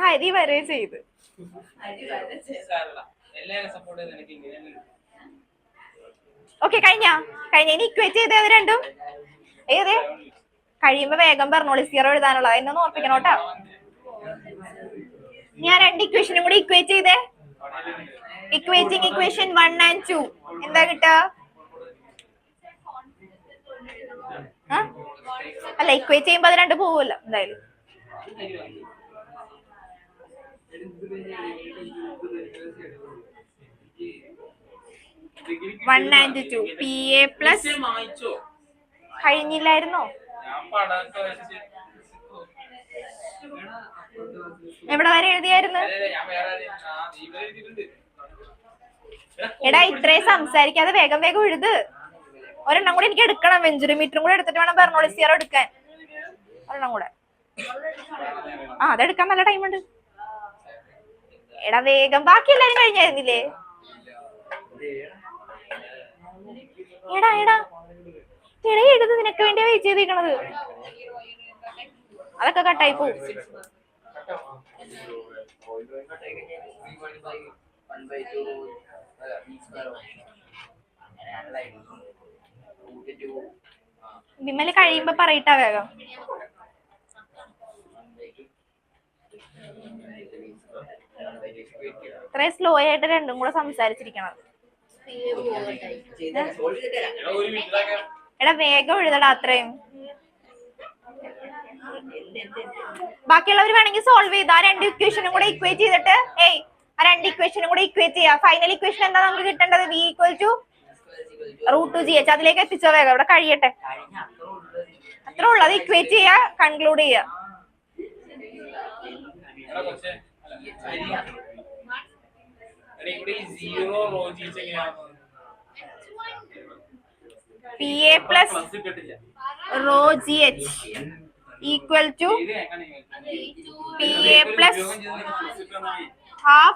Speaker 1: ഹരി വരെ ചെയ്ത്. ഓക്കെ കഴിഞ്ഞ ഇനി ഇക്വേറ്റ് ചെയ്തേ അത് രണ്ടും ഏതേ കഴിയുമ്പോ വേഗം പറഞ്ഞോളി. 0 എഴുതാനുള്ളത് എന്നൊന്ന് ഓർപ്പിക്കണോട്ടാ. ഞാൻ 2 ഇക്വേഷനും കൂടി ഇക്വേറ്റ് ചെയ്തേ. ഇക്വേറ്റിംഗ് ഇക്വേഷൻ 1 and 2 എന്താ കിട്ടാ? അല്ല ഇക്വേറ്റ് ചെയ്യുമ്പോ അത് 2 പോവുമല്ലോ എന്തായാലും. 1 and 2 PA plus കഴിഞ്ഞില്ലായിരുന്നോ? എവിടെ വരെ എഴുതിയായിരുന്നു? എടാ ഇത്രയും സംസാരിക്കാതെ വേഗം വേഗം എഴുത്. ഒരെണ്ണം കൂടെ എനിക്ക് എടുക്കണം. വെഞ്ചുറി മീറ്ററും കൂടെ എടുത്തിട്ട് വേണം ബെർണോളിസ് തിയറം എടുക്കാൻ. ഒരെണ്ണം കൂടെ അതെടുക്കാൻ നല്ല ടൈമുണ്ട്. എടാ വേഗം. ബാക്കി എല്ലാരും കഴിഞ്ഞായിരുന്നില്ലേ? എടാ എടാ എടാ എഴുത്. നിനക്ക് വേണ്ടിയാ വെയിറ്റ് ചെയ്തിരിക്കണത്. അതൊക്കെ കട്ടായി പോവും. വിമല് കഴിയുമ്പോ പറയിട്ടാ വേഗം. ഇത്രയും സ്ലോ ആയിട്ട് രണ്ടും കൂടെ സംസാരിച്ചിരിക്കണം. എടാ വേഗം എഴുതടാ. അത്രയും ബാക്കിയുള്ളവർ വേണമെങ്കിൽ സോൾവ് ചെയ്ത് ആ 2 ഇക്വേഷനും കൂടെ ഇക്വേറ്റ് ചെയ്തിട്ട് ആ 2 ഇക്വേഷനും കൂടെ ഇക്വേറ്റ് ചെയ്യാം. ഫൈനൽ ഇക്വേഷൻ എന്താ നമുക്ക് കിട്ടേണ്ടത്? v = √2gh. അതിലേക്ക് എത്തിച്ചോ വേഗം. ഇവിടെ കഴിയട്ടെ. അത്ര ഉള്ളത് ഇക്വേറ്റ് ചെയ്യാ, കൺക്ലൂഡ് ചെയ്യാ. PA plus ρgh equal to PA plus half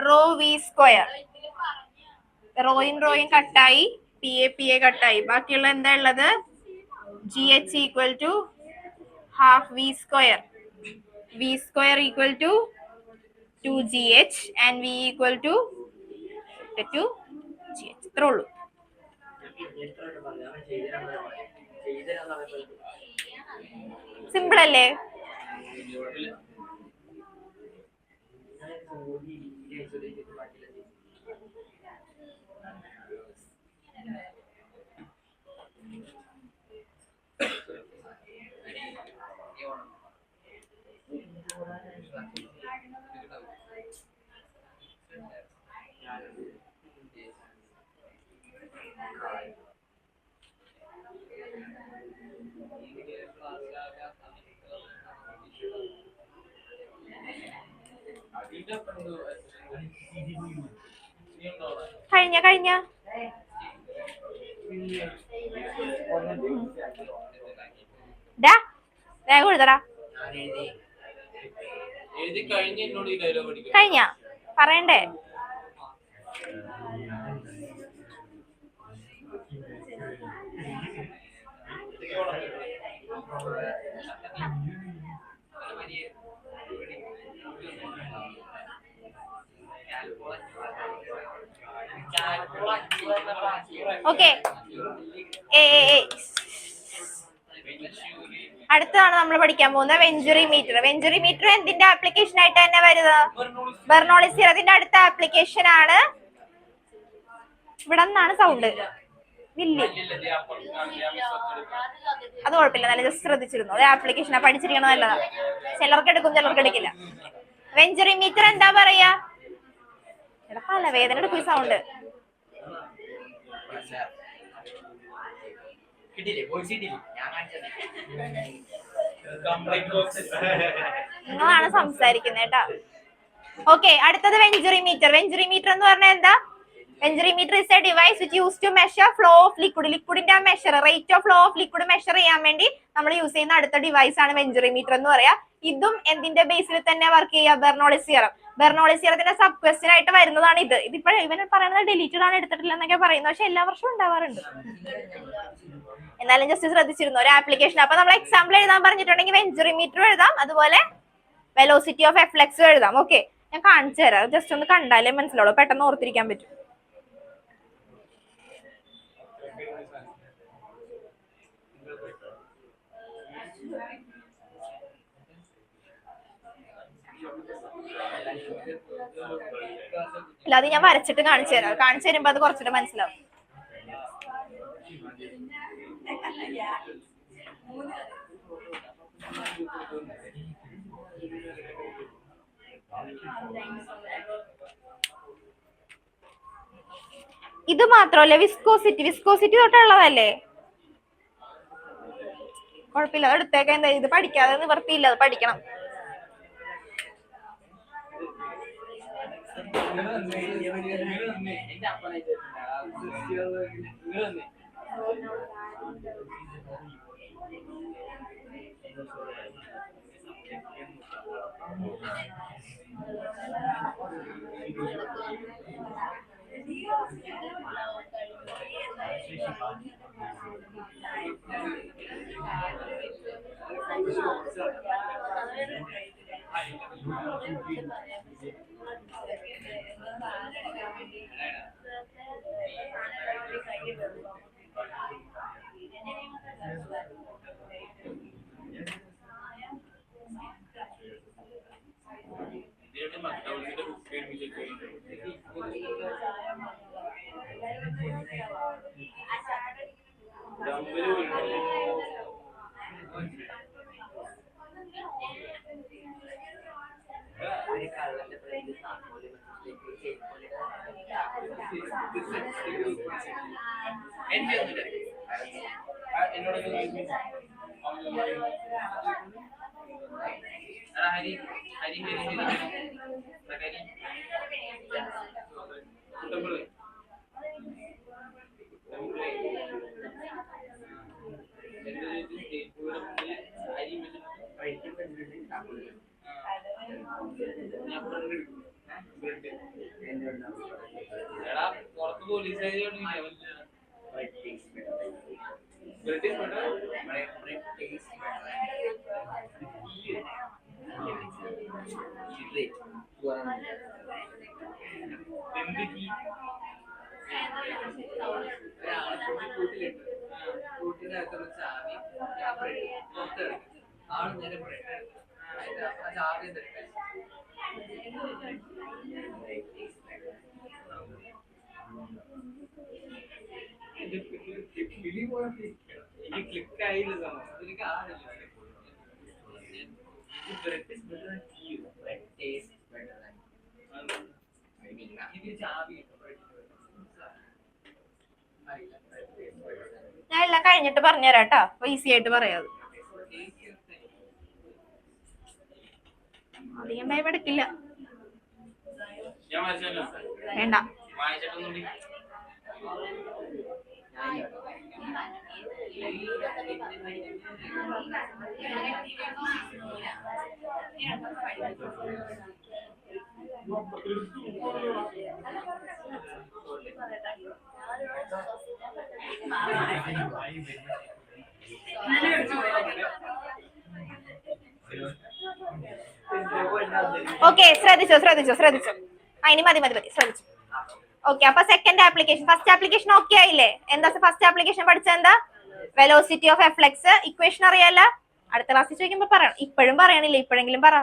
Speaker 1: rho v square. റോയും കട്ടായി, PA കട്ടായി. ബാക്കിയുള്ള എന്താ ഉള്ളത്? GH equal to half v square. V square equal to 2gh and v equal to 2gh. ഇത്രേ ഉള്ളൂ. സിമ്പിൾ അല്ലേ? കഴിഞ്ഞ വേഗം എഴുതടാ. കഴിഞ്ഞ പറയണ്ടേ? ഓക്കെ അടുത്തതാണ് നമ്മൾ പഠിക്കാൻ പോകുന്നത് വെഞ്ചുറി മീറ്റർ. വെഞ്ചുറി മീറ്റർ എന്തിന്റെ ആപ്ലിക്കേഷൻ ആയിട്ട് തന്നെ വരുന്നത്? ബെർണോളിസ് തിയറത്തിന്റെ അടുത്ത ആപ്ലിക്കേഷൻ ആണ്. ഇവിടെ നിന്നാണ് സൗണ്ട്. മില്ലി. അത് കുഴപ്പമില്ല, നല്ല ജസ്റ്റ് ശ്രദ്ധിച്ചിരുന്നു. ഒരു ആപ്ലിക്കേഷനാ, പഠിച്ചിരിക്കണത് നല്ലതാ. ചിലർക്ക് എടുക്കും, ചിലർക്ക് എടുക്കില്ല. വെഞ്ചറിമീറ്റർ എന്താ പറയാ? എടാ തലവേദന എടുക്കും ഈ സൗണ്ട്. നിങ്ങളാണ് സംസാരിക്കുന്നത് കേട്ടാ. ഓക്കെ, അടുത്തത് വെഞ്ചറിമീറ്റർ. വെഞ്ചറിമീറ്റർ എന്ന് പറഞ്ഞാൽ എന്താ? Venturimeter is a device which use to measure flow of liquid. ലിക്വിഡിന്റെ ആ measure, rate of flow of liquid measure ചെയ്യാൻ വേണ്ടി നമ്മൾ യൂസ് ചെയ്യുന്ന അടുത്ത ഡിവൈസ് ആണ് വെഞ്ചറിമീറ്റർ എന്ന് പറയാ. ഇതും എന്തിന്റെ ബേസിൽ തന്നെ വർക്ക് ചെയ്യുക? Bernoulli's theorem. ബെർണോളിസ് തിയറത്തിന്റെ സബ് ക്വസ്റ്റ്യൻ ആയിട്ട് വരുന്നതാണ് ഇത്. ഇതിപ്പോഴും ഇവൻ പറയുന്നത് ഡിലീറ്റഡ് ആണ്, എടുത്തിട്ടില്ല എന്നൊക്കെ പറയുന്നത്, പക്ഷെ എല്ലാ വർഷവും ഉണ്ടാവാറുണ്ട്. എന്നാലും ജസ്റ്റ് ശ്രദ്ധിച്ചിരുന്നു, ഒരു ആപ്ലിക്കേഷൻ. അപ്പൊ നമ്മൾ എക്സാമ്പിൾ എഴുതാൻ പറഞ്ഞിട്ടുണ്ടെങ്കിൽ വെഞ്ചറിമീറ്റർ എഴുതാം, അതുപോലെ വെലോസിറ്റി ഓഫ് എഫ്ലക്സ് എഴുതാം. ഓക്കെ, ഞാൻ കാണിച്ചു തരാം, ജസ്റ്റ് ഒന്ന് കണ്ടാലേ മനസ്സിലാവുള്ളൂ, പെട്ടെന്ന് ഓർത്തിരിക്കാൻ പറ്റും. അല്ല, അത് ഞാൻ വരച്ചിട്ട് കാണിച്ചു തരാം. കാണിച്ചു തരുമ്പോ അത് കുറച്ചിട്ട് മനസ്സിലാവും. ഇത് മാത്രമല്ല, വിസ്കോസിറ്റി. വിസ്കോസിറ്റി തൊട്ടുള്ളതല്ലേ? കുഴപ്പമില്ല, അത് എടുത്തേക്ക. എന്താ ഇത് പഠിക്കാതെ നിവർത്തിയില്ല, അത് പഠിക്കണം. ഞാൻ എല്ലാം കഴിഞ്ഞിട്ട് പറഞ്ഞുതരാം കേട്ടോ, അപ്പൊ ഈസി ആയിട്ട് പറയാത്. അധികം ടൈം എടുക്കില്ല, വേണ്ട. ഓക്കെ, ശ്രദ്ധിച്ചോ. ഇനി മതി, ശ്രദ്ധിച്ചു. ഓക്കെ, അപ്പൊ second application. First application okay ആയില്ലേ? എന്താ ഫസ്റ്റ് ആപ്ലിക്കേഷൻ പഠിച്ചത്? എന്താ? Velocity of efflux. ഇക്വേഷൻ അറിയാല? അടുത്ത ക്ലാസ്സിൽ ചോദിക്കുമ്പോ പറയണം. ഇപ്പോഴും പറയണില്ല, ഇപ്പോഴെങ്കിലും പറ.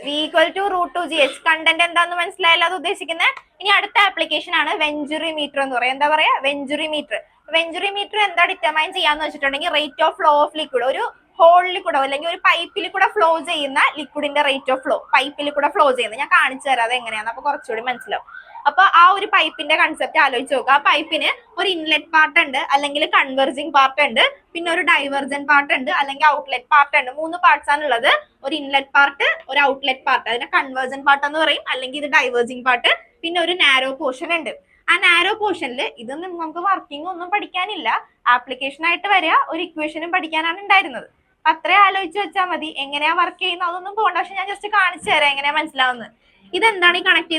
Speaker 1: V equal to √2gh. Content എന്താന്ന് മനസ്സിലായല്ലോ അത് ഉദ്ദേശിക്കുന്നത്. ഇനി അടുത്ത ആപ്ലിക്കേഷൻ ആണ് വെഞ്ചുറിമീറ്റർ എന്ന് പറയാം. എന്താ പറയാ? വെഞ്ചുറിമീറ്റർ. വെഞ്ചുറിമീറ്റർ എന്താ ഡിറ്റർമൈൻ ചെയ്യാന്ന് വെച്ചിട്ടുണ്ടെങ്കിൽ rate of flow of liquid. ഒരു ഹോളിൽ കൂടെ അല്ലെങ്കിൽ ഒരു പൈപ്പിൽ കൂടെ ഫ്ലോ ചെയ്യുന്ന ലിക്വിഡിന്റെ റേറ്റ് ഓഫ് ഫ്ലോ, പൈപ്പിൽ കൂടെ ഫ്ലോ ചെയ്യുന്നത്. ഞാൻ കാണിച്ചു തരാം അത് എങ്ങനെയാന്ന്, അപ്പൊ കുറച്ചുകൂടി മനസ്സിലാവും. അപ്പൊ ആ ഒരു പൈപ്പിന്റെ കൺസെപ്റ്റ് ആലോചിച്ച് നോക്കുക. ആ പൈപ്പിന് ഒരു ഇൻലെറ്റ് പാർട്ട് ഉണ്ട്, അല്ലെങ്കിൽ കൺവെർജിങ് പാർട്ട് ഉണ്ട്, പിന്നെ ഒരു ഡൈവേർജൻ പാർട്ട് ഉണ്ട്, അല്ലെങ്കിൽ ഔട്ട്ലെറ്റ് പാർട്ട് ഉണ്ട്. 3 പാർട്സ് ആണ് ഉള്ളത്. ഒരു ഇൻലെറ്റ് പാർട്ട്, ഒരു ഔട്ട്ലെറ്റ് പാർട്ട്, അതിനെ കൺവെർജൻ പാർട്ട് എന്ന് പറയും, അല്ലെങ്കിൽ ഇത് ഡൈവേർജിങ് പാർട്ട്, പിന്നെ ഒരു നാരോ പോർഷൻ ഉണ്ട്. ആ നാരോ പോർഷനിൽ ഇതൊന്നും നമുക്ക് വർക്കിംഗ് ഒന്നും പഠിക്കാനില്ല, ആപ്ലിക്കേഷൻ ആയിട്ട് വരിക ഒരു ഇക്വേഷനും പഠിക്കാനാണ് ഉണ്ടായിരുന്നത്. അത്രേ ആലോചിച്ച് വെച്ചാൽ മതി. എങ്ങനെയാ വർക്ക് ചെയ്യുന്നത് അതൊന്നും പോകണ്ട, പക്ഷെ ഞാൻ ജസ്റ്റ് കാണിച്ചു തരാം എങ്ങനെയാ മനസ്സിലാവുന്നത്. ഇതെന്താണ് ഈ കണക്ട്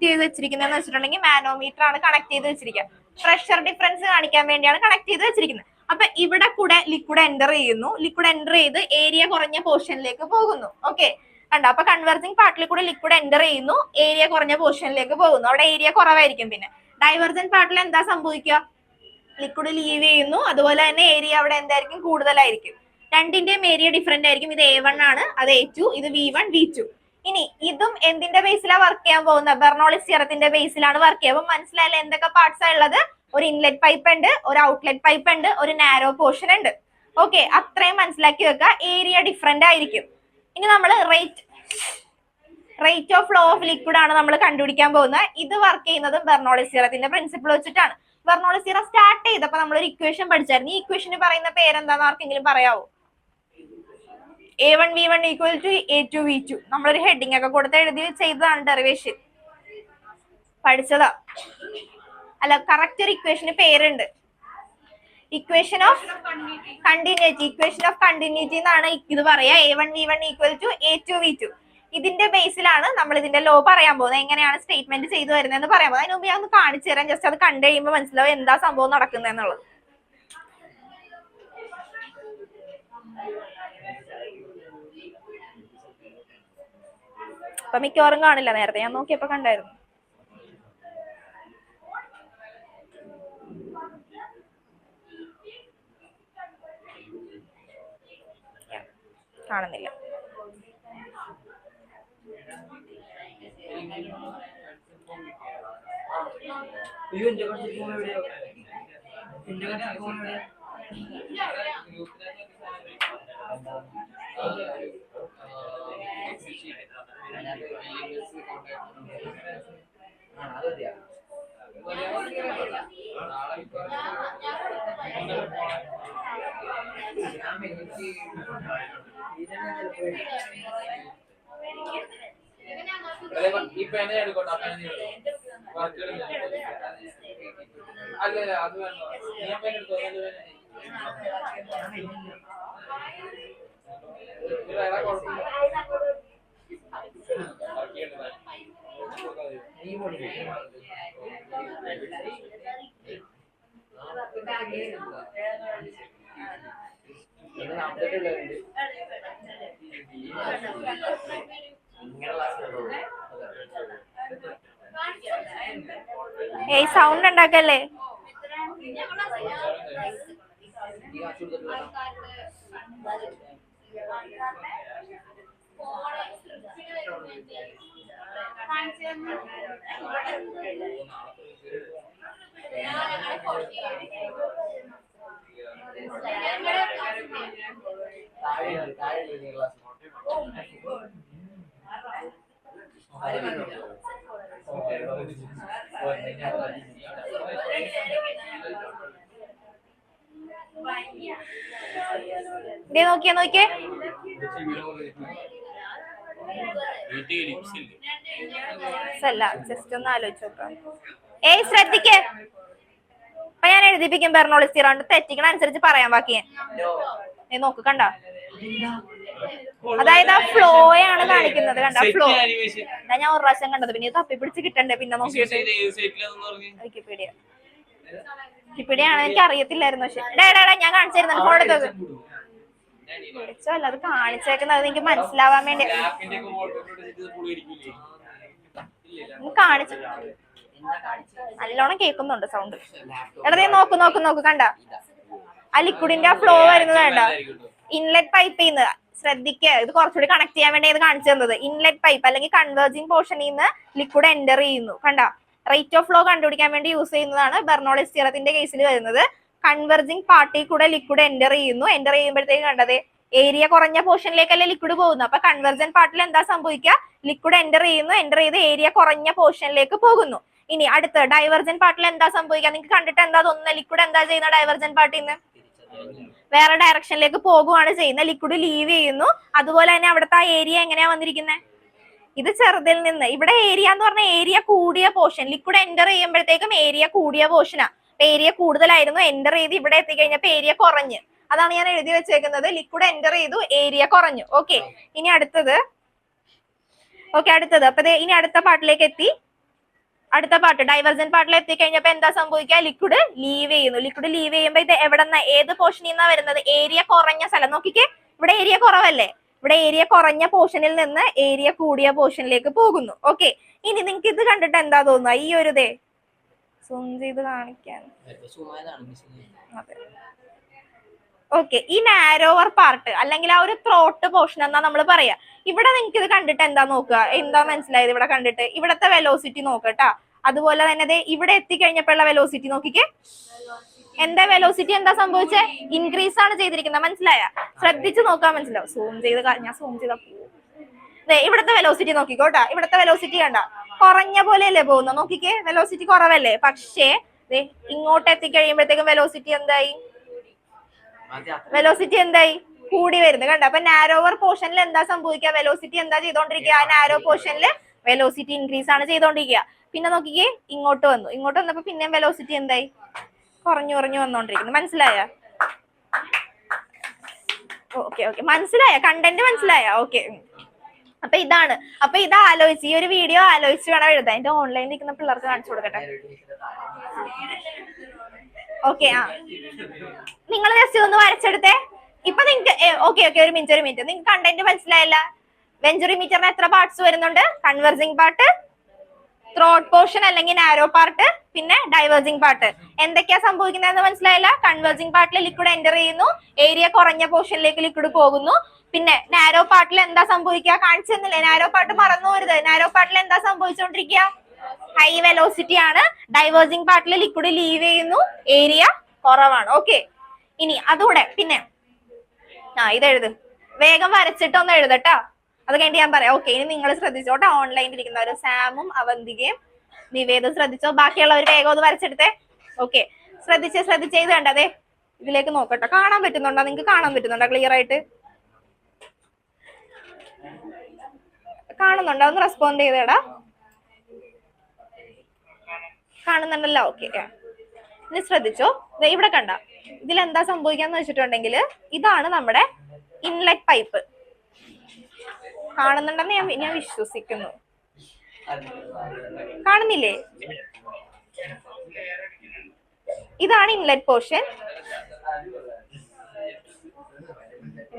Speaker 1: ചെയ്ത് വെച്ചിരിക്കുന്നത് വെച്ചിട്ടുണ്ടെങ്കിൽ മാനോമീറ്റർ ആണ് കണക്ട് ചെയ്ത് വെച്ചിരിക്കുക. പ്രഷർ ഡിഫറൻസ് കാണിക്കാൻ വേണ്ടിയാണ് കണക്ട് ചെയ്ത് വെച്ചിരിക്കുന്നത്. അപ്പൊ ഇവിടെ കൂടെ ലിക്വിഡ് എൻ്റർ ചെയ്യുന്നു, ലിക്വിഡ് എൻ്റർ ചെയ്ത് ഏരിയ കുറഞ്ഞ പോർഷനിലേക്ക് പോകുന്നു. ഓക്കെ, കണ്ടോ? അപ്പൊ കൺവെർജിങ് പാർട്ടിൽ കൂടെ ലിക്വിഡ് എൻ്റർ ചെയ്യുന്നു, ഏരിയ കുറഞ്ഞ പോർഷനിലേക്ക് പോകുന്നു. അവിടെ ഏരിയ കുറവായിരിക്കും. പിന്നെ ഡൈവേർജൻ പാർട്ടിൽ എന്താ സംഭവിക്കുക? ലിക്വിഡ് ലീവ് ചെയ്യുന്നു, അതുപോലെ തന്നെ ഏരിയ അവിടെ എന്തായിരിക്കും? കൂടുതലായിരിക്കും. രണ്ടിന്റെയും ഏരിയ ഡിഫറെന്റ് ആയിരിക്കും. ഇത് A1 ആണ്, അത് A2, ഇത് V1 V2. ഇനി ഇതും എന്തിന്റെ ബേസിലാണ് വർക്ക് ചെയ്യാൻ പോകുന്നത്? ബെർണോളിസ് തിയറത്തിന്റെ ബേസിലാണ് വർക്ക് ചെയ്യുക. അപ്പൊ മനസ്സിലായില്ല എന്തൊക്കെ പാർട്സ് ഉള്ളത്? ഒരു ഇൻലെറ്റ് പൈപ്പ് ഉണ്ട്, ഒരു ഔട്ട്ലെറ്റ് പൈപ്പ് ഉണ്ട്, ഒരു നാരോ പോർഷൻ ഉണ്ട്. ഓക്കെ, അത്രയും മനസ്സിലാക്കി വെക്കുക. ഏരിയ ഡിഫറെന്റ് ആയിരിക്കും. ഇനി നമ്മൾ rate of flow of liquid ആണ് നമ്മൾ കണ്ടുപിടിക്കാൻ പോകുന്നത്. ഇത് വർക്ക് ചെയ്യുന്നത് ബെർണോളിസ് തിയറത്തിന്റെ പ്രിൻസിപ്പിൾ വെച്ചിട്ടാണ്. ബെർണോളിസ് തിയറം സ്റ്റാർട്ട് ചെയ്തപ്പോൾ നമ്മൾ ഒരു ഇക്വേഷൻ പഠിച്ചായിരുന്നു. ഈ ഇക്വേഷന് പറയുന്ന പേരെന്താന്ന് ആർക്കെങ്കിലും പറയാവോ? A1 V1 equal to A2 V2. നമ്മളൊരു ഹെഡിങ് ഒക്കെ കൊടുത്ത് എഴുതി ചെയ്തതാണ്, ഡെറിവേഷൻ പഠിച്ചതാ. അല്ല, കറക്റ്റ് ഒരു ഇക്വേഷന് പേരുണ്ട്. Equation of continuity. Equation of continuity എന്നാണ് ഇത് പറയാ. A1 V1 equal to A2 V2. ഇതിന്റെ ബേസിലാണ് നമ്മൾ ഇതിന്റെ ലോ പറയാൻ പോകുന്നത്. എങ്ങനെയാണ് സ്റ്റേറ്റ്മെന്റ് ചെയ്തു വരുന്നതെന്ന് പറയാൻ പോകുന്നത്. അതിന് മുമ്പ് ഞാൻ ഒന്ന് കാണിച്ചു തരാം. ജസ്റ്റ് അത് കണ്ടു കഴിയുമ്പോൾ മനസ്സിലാവും എന്താ സംഭവം നടക്കുന്നതെന്നുള്ളത്. അപ്പൊ മിക്കവാറും കാണില്ല, നേരത്തെ ഞാൻ നോക്കിയപ്പോ കണ്ടായിരുന്നു. കാണുന്നില്ല. ഏയ് സൗണ്ട് ഉണ്ടാക്കല്ലേ. നോക്കിയേ ജസ്റ്റ് ഒന്ന് ആലോചിച്ച് നോക്കാം. ഏയ് ശ്രദ്ധിക്കേ, അപ്പൊ ഞാൻ എഴുതിപ്പിക്കും ബെർണോളിസ് തിയറം. തെറ്റിക്കണ അനുസരിച്ച് പറയാൻ ബാക്കി. നോക്ക്, കണ്ട? അതായത് ആ ഫ്ലോയാണ് കാണിക്കുന്നത്. കണ്ട ഫ്ലോ? ഞാൻ ഒരു പ്രാവശ്യം കണ്ടത്, പിന്നെ തപ്പി പിടിച്ച് കിട്ടണ്ടേ പിന്നെ നോക്കിയിട്ട്. വിക്കിപീഡിയാണ്, എനിക്ക് അറിയത്തില്ലായിരുന്നു. പക്ഷെ ഞാൻ കാണിച്ചിരുന്നു ഫോണെടുത്തത്. വിളിച്ചല്ല, അത് കാണിച്ചേക്കുന്നത് എനിക്ക് മനസ്സിലാവാൻ വേണ്ടി കാണിച്ചു. നല്ലോണം കേൾക്കുന്നുണ്ട് സൗണ്ട്. എടാ നോക്ക് കണ്ട? ആ ലിക്വിഡിന്റെ ആ ഫ്ലോ വരുന്നത് വേണ്ട. ഇൻലെറ്റ് പൈപ്പിൽ നിന്ന് ശ്രദ്ധിക്കുക, ഇത് കുറച്ചുകൂടി കണക്ട് ചെയ്യാൻ വേണ്ടി ഇത് കാണിച്ചു തന്നത്. ഇൻലെറ്റ് പൈപ്പ് അല്ലെങ്കിൽ കൺവേർജിങ് പോർഷനിൽ നിന്ന് ലിക്വിഡ് എൻ്റർ ചെയ്യുന്നു. കണ്ട, റേറ്റ് ഓഫ് ഫ്ലോ കണ്ടുപിടിക്കാൻ വേണ്ടി യൂസ് ചെയ്യുന്നതാണ് ബെർണോളിസ് തിയറത്തിന്റെ കേസിൽ വരുന്നത്. കൺവെർജിങ് പാർട്ടിൽ കൂടെ ലിക്വിഡ് എൻ്റർ ചെയ്യുന്നു. എൻ്റർ ചെയ്യുമ്പോഴത്തേക്ക് കണ്ടത് ഏരിയ കുറഞ്ഞ പോർഷനിലേക്കല്ലേ ലിക്വിഡ് പോകുന്നു. അപ്പൊ കൺവെർജൻ പാർട്ടിൽ എന്താ സംഭവിക്കുക? ലിക്വിഡ് എൻ്റർ ചെയ്യുന്നു, എൻ്റർ ചെയ്ത് ഏരിയ കുറഞ്ഞ പോർഷനിലേക്ക് പോകുന്നു. ഇനി അടുത്ത ഡൈവർജൻ പാർട്ടിൽ എന്താ സംഭവിക്കുക? നിങ്ങൾക്ക് കണ്ടിട്ട് എന്താ തോന്നുന്നത്? ലിക്വിഡ് എന്താ ചെയ്യുന്ന ഡൈവർജൻ പാർട്ടിൽ നിന്ന് വേറെ ഡയറക്ഷനിലേക്ക് പോകുകയാണ് ചെയ്യുന്നത്. ലിക്വിഡ് ലീവ് ചെയ്യുന്നു. അതുപോലെ തന്നെ അവിടുത്തെ ആ ഏരിയ എങ്ങനെയാ വന്നിരിക്കുന്നത്? ഇത് ചെറുതിൽ നിന്ന് ഇവിടെ ഏരിയ എന്ന് പറഞ്ഞാൽ ഏരിയ കൂടിയ പോർഷൻ. ലിക്വിഡ് എൻ്റർ ചെയ്യുമ്പോഴത്തേക്കും ഏരിയ കൂടിയ പോർഷനാ. ഏരിയ കൂടുതലായിരുന്നു, എൻ്റർ ചെയ്ത് ഇവിടെ എത്തിക്കഴിഞ്ഞപ്പോ ഏരിയ കുറഞ്ഞ്. അതാണ് ഞാൻ എഴുതി വെച്ചേക്കുന്നത്. ലിക്വിഡ് എൻ്റർ ചെയ്തു, ഏരിയ കുറഞ്ഞു. ഓക്കെ, ഇനി അടുത്തത്. അപ്പൊ ഇനി അടുത്ത പാർട്ടിലേക്ക് എത്തി. അടുത്ത പാർട്ട് ഡൈവർജൻ പാർട്ടിൽ എത്തിക്കഴിഞ്ഞപ്പോ എന്താ സംഭവിക്കുക? ലിക്വിഡ് ലീവ് ചെയ്യുന്നു. ലിക്വിഡ് ലീവ് ചെയ്യുമ്പോ ഇത് എവിടെന്ന ഏത് പോർഷനിൽ നിന്നാ വരുന്നത്? ഏരിയ കുറഞ്ഞ സ്ഥലം. നോക്കിക്കേ, ഇവിടെ ഏരിയ കുറവല്ലേ? ഇവിടെ ഏരിയ കുറഞ്ഞ പോർഷനിൽ നിന്ന് ഏരിയ കൂടിയ പോർഷനിലേക്ക് പോകുന്നു. ഓക്കെ, ഇനി നിങ്ങൾക്ക് ഇത് കണ്ടിട്ട് എന്താ തോന്നുക? ഈ ഒരു ഇതേ സൂം ചെയ്ത് കാണിക്കാൻ. ഓക്കെ, ഈ നാരോവർ പാർട്ട് അല്ലെങ്കിൽ ആ ഒരു ത്രോട്ട് പോർഷൻ എന്നാ നമ്മൾ പറയാ. ഇവിടെ നിങ്ങൾക്ക് ഇത് കണ്ടിട്ട് എന്താ നോക്കുക? എന്താ മനസ്സിലായത് ഇവിടെ കണ്ടിട്ട്? ഇവിടത്തെ വെലോസിറ്റി നോക്കട്ടാ. അതുപോലെ തന്നെ ഇവിടെ എത്തിക്കഴിഞ്ഞപ്പോഴുള്ള വെലോസിറ്റി നോക്കിക്കേ. എന്താ വെലോസിറ്റി എന്താ സംഭവിച്ചേ? ഇൻക്രീസ് ആണ് ചെയ്തിരിക്കുന്നത്. മനസ്സിലായ? ശ്രദ്ധിച്ച് നോക്കാൻ മനസ്സിലാവും. സൂം ചെയ്ത് ഞാൻ സൂം ചെയ്താ ഇവിടത്തെ വെലോസിറ്റി നോക്കിക്കോട്ടാ. ഇവിടത്തെ വെലോസിറ്റി കണ്ട കുറഞ്ഞ പോലെയല്ലേ പോകുന്നത്? നോക്കിക്കേ, വെലോസിറ്റി കുറവല്ലേ? പക്ഷേ ഇങ്ങോട്ട് എത്തിക്കഴിയുമ്പോഴത്തേക്കും വെലോസിറ്റി എന്തായി? വെലോസിറ്റി എന്തായി? കൂടി വരുന്നത്. കണ്ട, അപ്പൊ നാരോവർ പോർഷനിൽ എന്താ സംഭവിക്കുക? വെലോസിറ്റി എന്താ ചെയ്തോണ്ടിരിക്കുക? ആ നാരോ പോർഷനിൽ വെലോസിറ്റി ഇൻക്രീസ് ആണ് ചെയ്തോണ്ടിരിക്കുക. പിന്നെ നോക്കിക്കേ, ഇങ്ങോട്ട് വന്നപ്പോ പിന്നെയും വെലോസിറ്റി എന്തായി? കുറഞ്ഞു വന്നോണ്ടിരിക്കുന്നു. മനസ്സിലായ? ഓക്കെ, മനസ്സിലായ? കണ്ടന്റ് മനസ്സിലായ? ഓക്കെ, അപ്പൊ ഇതാണ്. അപ്പൊ ഇത് ആലോചിച്ച്, ഈ ഒരു വീഡിയോ ആലോചിച്ച് വേണം എഴുതാൻ. എന്റെ ഓൺലൈനിൽ നിൽക്കുന്ന പിള്ളേർക്ക് കാണിച്ചു കൊടുക്കട്ടെ. ഓക്കെ, നിങ്ങൾ ജസ്റ്റ് ഒന്ന് വരച്ചെടുത്തേ. ഇപ്പൊ നിങ്ങൾക്ക് ഓക്കെ, ഒരു മിനിറ്റ്. നിങ്ങൾക്ക് കണ്ടന്റ് മനസ്സിലായല്ല? വെഞ്ചുറി മീറ്ററിന് എത്ര പാർട്സ് വരുന്നുണ്ട്? കൺവെർജിങ് പാർട്ട്, ത്രോട്ട് പോർഷൻ അല്ലെങ്കിൽ നാരോ പാർട്ട്, പിന്നെ ഡൈവേർജിങ് പാർട്ട്. എന്തൊക്കെയാ സംഭവിക്കുന്നതെന്ന് മനസ്സിലായില്ല? കൺവെർജിങ് പാർട്ടിൽ ലിക്വിഡ് എൻ്റർ ചെയ്യുന്നു, ഏരിയ കുറഞ്ഞ പോർഷനിലേക്ക് ലിക്വിഡ് പോകുന്നു. പിന്നെ നാരോ പാർട്ടിൽ എന്താ സംഭവിക്കുക? കാണിച്ചെന്നില്ലേ? നാരോ പാർട്ട് മറന്നു പോരുത്. നാരോ പാർട്ടിൽ എന്താ സംഭവിച്ചുകൊണ്ടിരിക്കുക? ഹൈ വെലോസിറ്റി ആണ്. ഡൈവേർജിങ് പാർട്ടിൽ ലിക്വിഡ് ലീവ് ചെയ്യുന്നു, ഏരിയ കുറവാണ്. ഓക്കെ, ഇനി അതുകൂടെ പിന്നെ ഇതെഴുത്. വേഗം വരച്ചിട്ടൊന്ന് എഴുതട്ടാ. അത് കഴിഞ്ഞിട്ട് ഞാൻ പറയാം. ഓക്കെ, ഇനി നിങ്ങൾ ശ്രദ്ധിച്ചോട്ടെ. ഓൺലൈനിൽ ഇരിക്കുന്നവര് സാമും അവന്തികയും നിവേദം ശ്രദ്ധിച്ചോ. ബാക്കിയുള്ളവർ വേഗം ഒന്ന് വരച്ചെടുത്തേ. ഓക്കെ, ശ്രദ്ധിച്ച് ഇത് കണ്ടതേ. ഇതിലേക്ക് നോക്കട്ടെ. കാണാൻ പറ്റുന്നുണ്ടോ? നിങ്ങൾക്ക് കാണാൻ പറ്റുന്നുണ്ടോ ക്ലിയർ ആയിട്ട്? കാണുന്നുണ്ടോ? ഒന്ന് റെസ്പോണ്ട് ചെയ്തേടാ. കാണുന്നുണ്ടല്ലോ? ഓക്കെ, ഇനി ശ്രദ്ധിച്ചോ. ഇവിടെ കണ്ട, ഇതിലെന്താ സംഭവിക്കാന്ന് വെച്ചിട്ടുണ്ടെങ്കിൽ ഇതാണ് നമ്മുടെ ഇൻലെറ്റ് പൈപ്പ്. കാണുന്നുണ്ടെന്ന് ഞാൻ വിശ്വസിക്കുന്നു. കാണുന്നില്ലേ? ഇതാണ് ഇൻലെറ്റ് പോർഷൻ.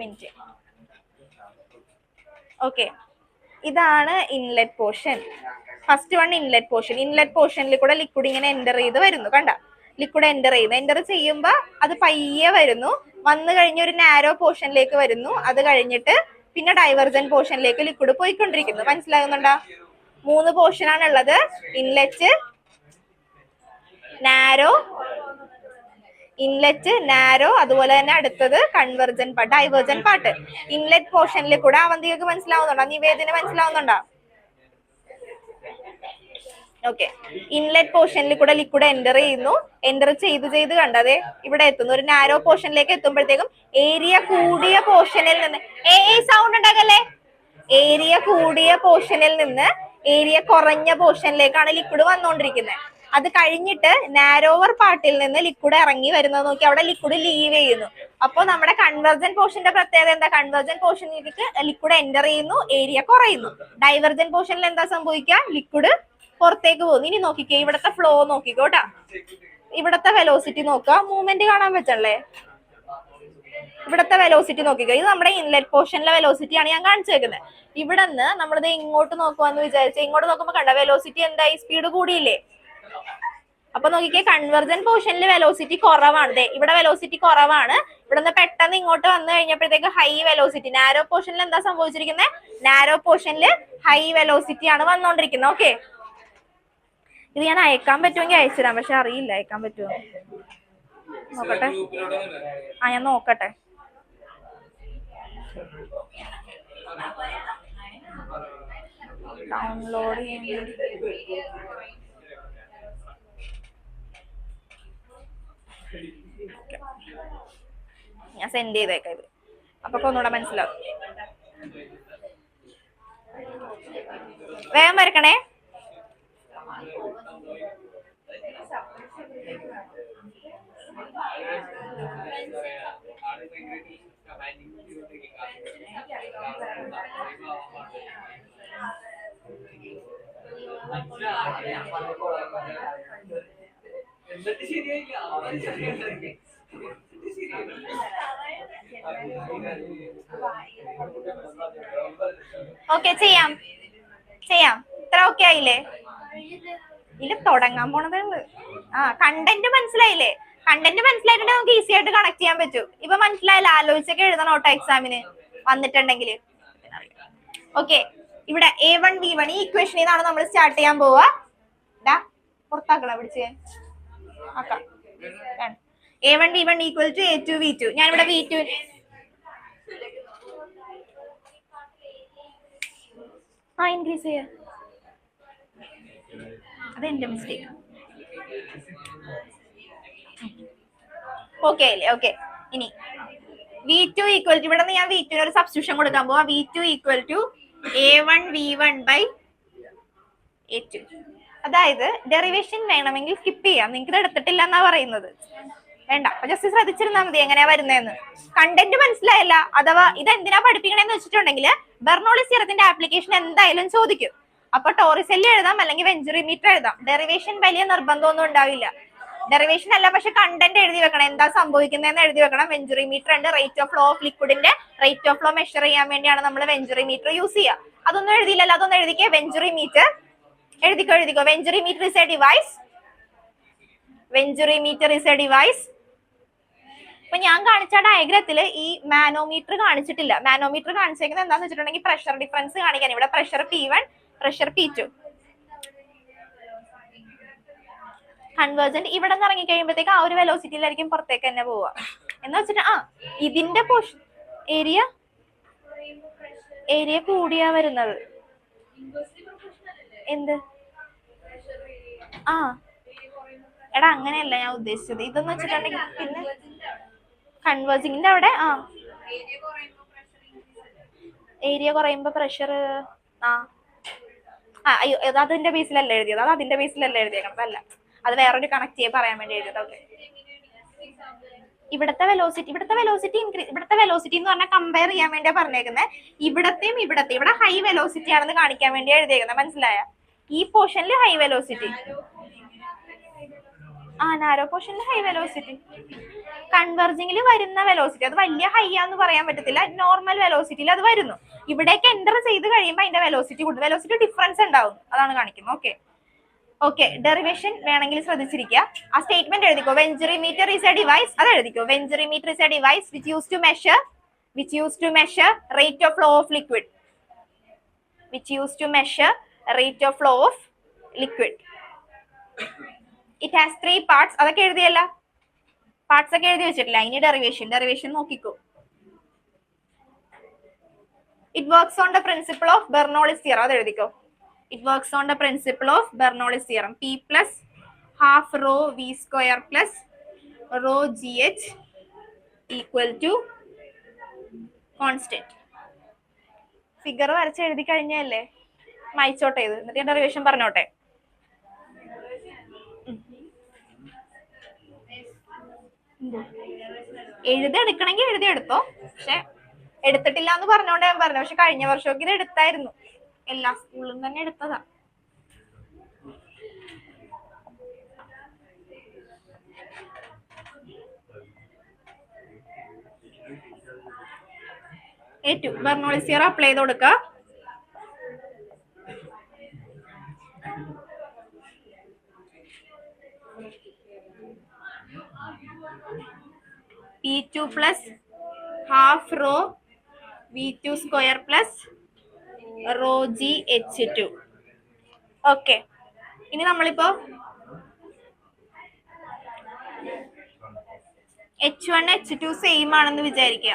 Speaker 1: മിനിറ്റ്. ഓക്കെ, ഇതാണ് inlet portion. First one inlet portion. Inlet പോർഷനിൽ കൂടെ ലിക്വിഡ് ഇങ്ങനെ എൻ്റർ ചെയ്ത് വരുന്നു. കണ്ട, ലിക്വിഡ് എൻ്റർ ചെയ്യുമ്പോ അത് പയ്യെ വരുന്നു. വന്നു കഴിഞ്ഞ ഒരു നാരോ പോർഷനിലേക്ക് വരുന്നു. അത് കഴിഞ്ഞിട്ട് പിന്നെ ഡൈവർജൻ പോർഷനിലേക്ക് ലിക്വിഡ് പോയിക്കൊണ്ടിരിക്കുന്നു. മനസ്സിലാകുന്നുണ്ടോ? 3 പോർഷൻ ആണ് ഉള്ളത്. ഇൻലെറ്റ്, നാരോ, അതുപോലെ തന്നെ അടുത്തത് കൺവെർജൻ പാർട്ട്, ഡൈവേർജൻ പാർട്ട്. ഇൻലെറ്റ് പോർഷനിൽ കൂടെ അവന്തികൾക്ക് മനസ്സിലാവുന്നുണ്ടോ? നിവേദന മനസ്സിലാവുന്നുണ്ടോ? ഓക്കെ, ഇൻലെറ്റ് പോർഷനിൽ കൂടെ ലിക്വിഡ് എൻ്റർ ചെയ്യുന്നു. എൻ്റർ ചെയ്ത് കണ്ടതേ ഇവിടെ എത്തുന്നു. ഒരു നാരോ പോർഷനിലേക്ക് എത്തുമ്പോഴത്തേക്കും ഏരിയ കൂടിയ പോർഷനിൽ നിന്ന് സൗണ്ട് ഉണ്ടാകല്ലേ? ഏരിയ കൂടിയ പോർഷനിൽ നിന്ന് ഏരിയ കുറഞ്ഞ പോർഷനിലേക്കാണ് ലിക്വിഡ് വന്നുകൊണ്ടിരിക്കുന്നത്. അത് കഴിഞ്ഞിട്ട് നാരോവർ പാർട്ടിൽ നിന്ന് ലിക്വിഡ് ഇറങ്ങി വരുന്നത് നോക്കി. അവിടെ ലിക്വിഡ് ലീവ് ചെയ്യുന്നു. അപ്പോൾ നമ്മുടെ കൺവെർജൻ പോർഷന്റെ പ്രത്യേകത എന്താ? കൺവെർജൻ പോർഷനിലേക്ക് ലിക്വിഡ് എൻ്റർ ചെയ്യുന്നു, ഏരിയ കുറയുന്നു. ഡൈവർജൻ പോർഷനിൽ എന്താ സംഭവിക്കുക? ലിക്വിഡ് പുറത്തേക്ക് പോകുന്നു. ഇനി നോക്കിക്കേ, ഇവിടത്തെ ഫ്ലോ നോക്കിക്കോട്ടാ. ഇവിടത്തെ വെലോസിറ്റി നോക്കുക. മൂവ്മെന്റ് കാണാൻ പറ്റല്ലേ? ഇവിടത്തെ വെലോസിറ്റി നോക്കിക്കോ. ഇത് നമ്മുടെ ഇൻലെറ്റ് പോർഷനിലെ വെലോസിറ്റി ആണ് ഞാൻ കാണിച്ചേക്കുന്നത്. ഇവിടെ നിന്ന് നമ്മളിത് ഇങ്ങോട്ട് നോക്കുവാന്ന് വിചാരിച്ചാൽ ഇങ്ങോട്ട് നോക്കുമ്പോ കണ്ട വെലോസിറ്റി എന്തായി? സ്പീഡ് കൂടിയില്ലേ? അപ്പൊ നോക്കിക്കേ, കൺവെർജന്റ് പോർഷനിൽ വെലോസിറ്റി കുറവാണ്. ഇവിടെ വെലോസിറ്റി കുറവാണ്. ഇവിടെ നിന്ന് പെട്ടെന്ന് ഇങ്ങോട്ട് വന്നു കഴിഞ്ഞപ്പോഴത്തേക്ക് ഹൈ വെലോസിറ്റി. നാരോ പോർഷനിൽ എന്താ സംഭവിച്ചിരിക്കുന്നത്? നാരോ പോർഷനിൽ ഹൈ വെലോസിറ്റി ആണ് വന്നോണ്ടിരിക്കുന്നത്. ഓക്കെ, ഇത് ഞാൻ അയക്കാൻ പറ്റുമെങ്കിൽ അയച്ചുതരാം, പക്ഷെ അറിയില്ല അയക്കാൻ പറ്റുമോ നോക്കട്ടെ. ഞാൻ നോക്കട്ടെ. ഡൗൺലോഡ് ഞാൻ സെൻഡ് ചെയ്തേക്കാം ഇത്, അപ്പൊ ഒന്നുകൂടെ മനസ്സിലാവും. വേഗം വരക്കണേ. ഓക്കെ, ചെയ്യാം. ഇത്ര ഓക്കെ ആയില്ലേ? ഇല്ല, തുടങ്ങാൻ പോണതേ ഉള്ളു. കണ്ടന്റ് മനസ്സിലായില്ലേ? കണ്ടന്റ് മനസ്സിലായിട്ട് നമുക്ക് ഈസി ആയിട്ട് കണക്ട് ചെയ്യാൻ പറ്റും. ഇപ്പൊ മനസ്സിലായില്ല? ആലോചിച്ചൊക്കെ എഴുതണോട്ടോ എക്സാമിന് വന്നിട്ടുണ്ടെങ്കിൽ. ഓക്കെ, ഇവിടെ A1V1 ഈ ഇക്വേഷനിൽ നിന്നാണ് നമ്മൾ സ്റ്റാർട്ട് ചെയ്യാൻ പോവുക. പുറത്താക്കണ പിടിച്ച് ആക്കാം. A1V1 equal to A2V2. ഞാനിവിടെ V2 ഇൻക്രീസ് ചെയ്യാ. അതെന്റെ മിസ്റ്റേക്ക്. ഓക്കെ അല്ലേ? ഓക്കെ, ഇനി V2 ഈക്വൽ ടു, ഇവിടെ നിന്ന് ഞാൻ V2 ഒരു സബ്സ്റ്റിറ്റ്യൂഷൻ കൊടുക്കാൻ പോവാ. V2 equal to A1V1 by A2. അതായത് ഡെറിവേഷൻ വേണമെങ്കിൽ സ്കിപ്പ് ചെയ്യാം, നിങ്ങൾക്ക് എടുത്തിട്ടില്ല എന്നാ പറയുന്നത്. വേണ്ട, അപ്പൊ ജസ്റ്റ് ശ്രദ്ധിച്ചിരുന്നാൽ മതി എങ്ങനെയാ വരുന്നതെന്ന്. കണ്ടന്റ് മനസ്സിലായല്ല, അഥവാ ഇത് എന്തിനാ പഠിപ്പിക്കണേന്ന് വെച്ചിട്ടുണ്ടെങ്കിൽ ബെർണോളിസ് തിയറത്തിന്റെ ആപ്ലിക്കേഷൻ എന്തായാലും ചോദിക്കും. അപ്പൊ ടോറിസെല്ലി എഴുതാം, അല്ലെങ്കിൽ വെഞ്ചുറി മീറ്റർ എഴുതാം. ഡെറിവേഷൻ വലിയ നിർബന്ധമൊന്നും ഉണ്ടാവില്ല. ഡെറിവേഷൻ അല്ല, പക്ഷെ കണ്ടന്റ് എഴുതി വെക്കണം, എന്താ സംഭവിക്കുന്നതെന്ന് എഴുതി വെക്കണം. വെഞ്ചുറി മീറ്റർ ഉണ്ട്, റേറ്റ് ഓഫ് ഫ്ലോ ഓഫ് ലിക്വിഡിന്റെ റേറ്റ് ഓഫ് ഫ്ലോ മെഷർ ചെയ്യാൻ വേണ്ടിയാണ് നമ്മൾ വെഞ്ചുറി മീറ്റർ യൂസ് ചെയ്യുക. അതൊന്നും എഴുതിയില്ലല്ലോ, അതൊന്നും എഴുതിക്കേ. വെഞ്ചുറി മീറ്റർ എഴുതിക്കോ. Venturi meter is a device. Venturi meter is a device. ഇപ്പൊ ഞാൻ കാണിച്ച ഡയഗ്രത്തില് ഈ മാനോമീറ്റർ കാണിച്ചിട്ടില്ല. മാനോമീറ്റർ കാണിച്ചേക്കുന്നത് എന്താന്ന് വെച്ചിട്ടുണ്ടെങ്കിൽ പ്രഷർ ഡിഫറൻസ് കാണിക്കാൻ. ഇവിടെ pressure P1, pressure P2. Convergent ഇവിടെ നിന്ന് ഇറങ്ങി കഴിയുമ്പോഴത്തേക്ക് ആ ഒരു വെലോസിറ്റിയിലായിരിക്കും പുറത്തേക്ക് തന്നെ പോവുക. എന്ന് വെച്ചിട്ട് ഇതിന്റെ പോർഷൻ ഏരിയ കൂടിയാ വരുന്നത്. എന്ത്? എടാ അങ്ങനെയല്ല ഞാൻ ഉദ്ദേശിച്ചത്. ഇതെന്ന് വെച്ചിട്ടുണ്ടെങ്കിൽ പിന്നെ കൺവേർജിങ്ങിന്റെ അവിടെ ഏരിയ കുറയുമ്പോ പ്രഷർ അയ്യോ, അതിന്റെ ബേസിലല്ല എഴുതിയത്. അത് അതിന്റെ ബേസിലല്ല എഴുതിയേക്കണം. അല്ല, അത് വേറൊരു കണക്ട് ചെയ്യാൻ പറയാൻ വേണ്ടി എഴുതിയത്. ഓക്കെ, ഇവിടത്തെ വെലോസിറ്റി ഇൻക്രീസ്. ഇവിടത്തെ വെലോസിറ്റി എന്ന് പറഞ്ഞാൽ കമ്പയർ ചെയ്യാൻ വേണ്ടിയാ പറഞ്ഞേക്കുന്നത്. ഇവിടത്തെയും ഇവിടെ ഹൈ വെലോസിറ്റി ആണെന്ന് കാണിക്കാൻ വേണ്ടി എഴുതിയേക്കുന്നത്. മനസ്സിലായ? ഈ പോർഷനിൽ ഹൈ വെലോസിറ്റി, നാരോ പോർഷനിൽ ഹൈ വെലോസിറ്റി. കൺവെർജിങ്ങിൽ വരുന്ന വെലോസിറ്റി അത് വലിയ ഹൈ ആന്ന് പറയാൻ പറ്റത്തില്ല, നോർമൽ വെലോസിറ്റിയിൽ അത് വരുന്നു. ഇവിടേക്ക് എൻ്റർ ചെയ്ത് കഴിയുമ്പോൾ അതിന്റെ വെലോസിറ്റി കൂടും, വെലോസിറ്റി ഡിഫറൻസ് ഉണ്ടാവും. അതാണ് കാണിക്കുന്നത്. ഓക്കെ, ഡെറിവേഷൻ വേണമെങ്കിൽ ശ്രദ്ധിച്ചിരിക്കുക. ആ സ്റ്റേറ്റ്മെന്റ് എഴുതിക്കോ. Venturi meter is a device. അത് എഴുതിക്കോ. Venturi meter is a device which use to measure rate of flow of liquid. Rate of flow of liquid. It has 3 parts. അതൊക്കെ എഴുതിയല്ല, പാർട്സ് ഒക്കെ എഴുതി വെച്ചിട്ടില്ല. ഇനി ഡെറിവേഷൻ നോക്കിക്കോ. It works on the principle of Bernoulli's theorem. അത് എഴുതിക്കോ. It works on the principle of Bernoulli's theorem. P plus half rho V square plus rho GH equal to constant. Figure വരച്ച് എഴുതി കഴിഞ്ഞല്ലേ മായിച്ചോട്ടെ ഇത്. എന്നിട്ട് ഞാൻ ഡെറിവേഷൻ പറഞ്ഞോട്ടെ. എഴുതെടുക്കണമെങ്കിൽ എഴുതിയെടുത്തോ, പക്ഷെ എടുത്തിട്ടില്ല എന്ന് പറഞ്ഞോണ്ട് ഞാൻ പറഞ്ഞു. പക്ഷെ കഴിഞ്ഞ വർഷമൊക്കെ ഇത് എടുത്തായിരുന്നു, എല്ലാ സ്കൂളിലും തന്നെ എടുത്തതാ. ബെർണോളിസ് തിയറം അപ്ലൈ ചെയ്ത് കൊടുക്കുക. P2 plus half rho V2 square plus rho G H2. Okay, ഇനി നമ്മളിപ്പോ H1 H2 സെയിം ആണെന്ന് വിചാരിക്കുക.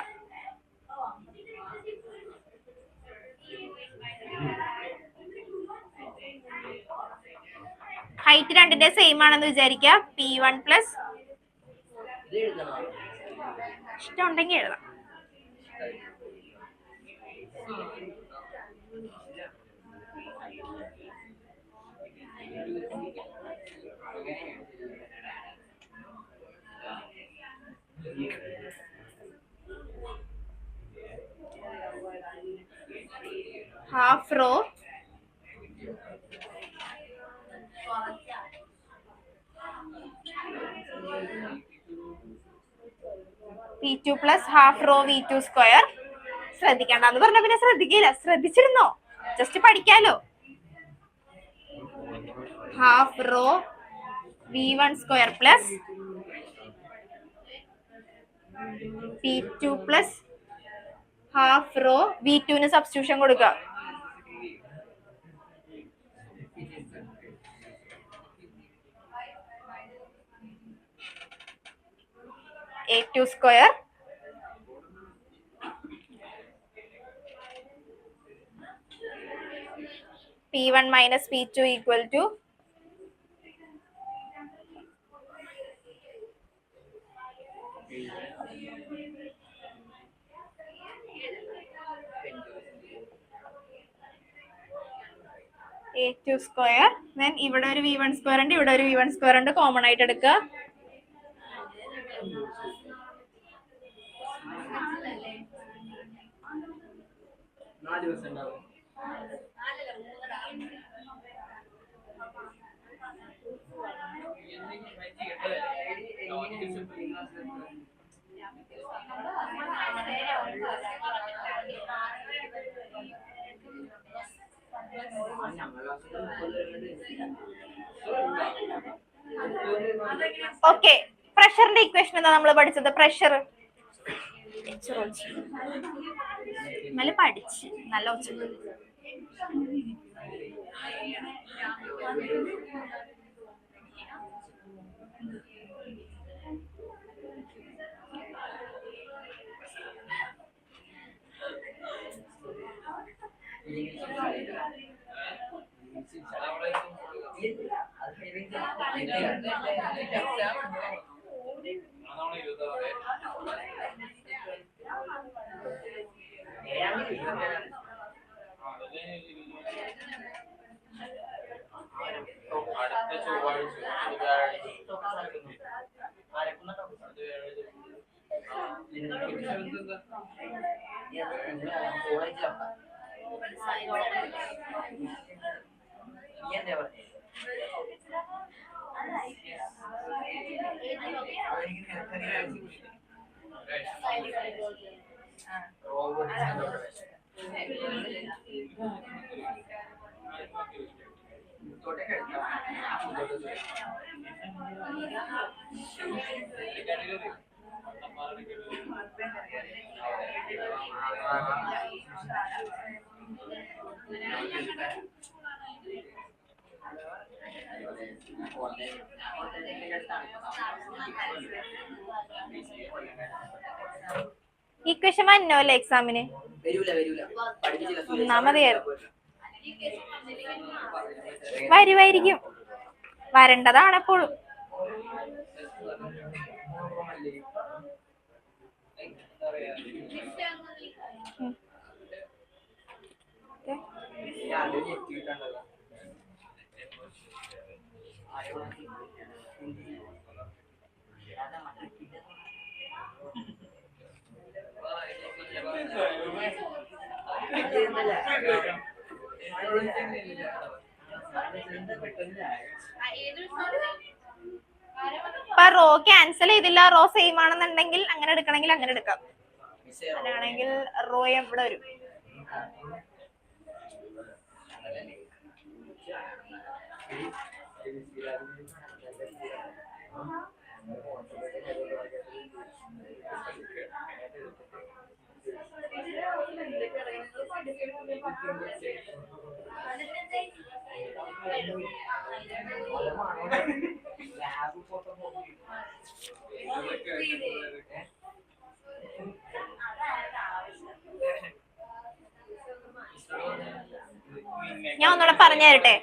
Speaker 1: ഹൈറ്റ് രണ്ടിന്റെ സെയിം ആണെന്ന് വിചാരിക്കുക. P1 പ്ലസ് ഇഷ്ടമുണ്ടെങ്കിൽ എഴുതാം. half rho P2 plus half rho V2 square. ശ്രദ്ധിക്കണ്ടെന്ന് പറഞ്ഞ പിന്നെ ശ്രദ്ധിക്കില്ല. ശ്രദ്ധിച്ചിരുന്നോ? Just പഠിക്കാലോ. half rho V1 square plus P2 plus half rho V2 ന് സബ്സ്റ്റിറ്റ്യൂഷൻ കൊടുക്കുക. A2 square P1 minus P2 equal to A2 square. Then ഇവിടെ ഒരു V1 square ഉണ്ട്, ഇവിടെ ഒരു V1 square ഉണ്ട്. കോമൺ ആയിട്ട് എടുക്കുക. ഓക്കെ, പ്രഷറിന്റെ ഇക്വേഷൻ എന്താ നമ്മൾ പഠിച്ചത്? പ്രഷർ നല്ല പഠിച്ച് നല്ല ഉച്ചക്ക്. ഇക്വേഷൻ വന്നോ അല്ലേ എക്സാമിന്? ഒന്നാമതായിരുന്നു. വരുമായിരിക്കും, വരേണ്ടതാണ് എപ്പോഴും. ഇപ്പൊ റോ ക്യാൻസൽ ചെയ്തില്ല, റോ സെയിം ആണെന്നുണ്ടെങ്കിൽ അങ്ങനെ എടുക്കണമെങ്കിൽ അങ്ങനെ എടുക്കാം. അങ്ങനെയാണെങ്കിൽ റോ എവിടെ വരും? ഞാൻ ഒന്നുകൂടെ പറഞ്ഞു തരട്ടെ.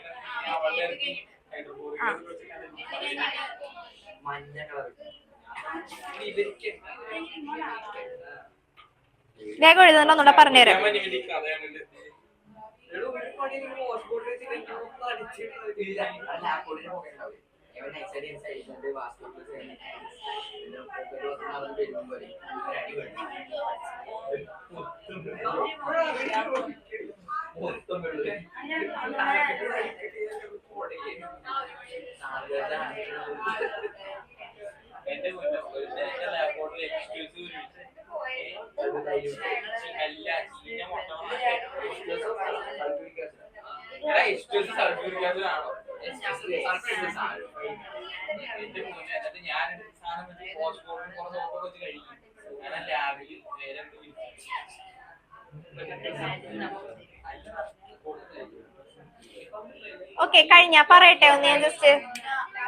Speaker 1: വേഗം എഴുതുന്നുണ്ടോ ഒന്നുകൂടെ പറഞ്ഞുതരാം. ഓക്കെ കഴിഞ്ഞ പറയട്ടെ, ഒന്ന് ഞാൻ ജസ്റ്റ്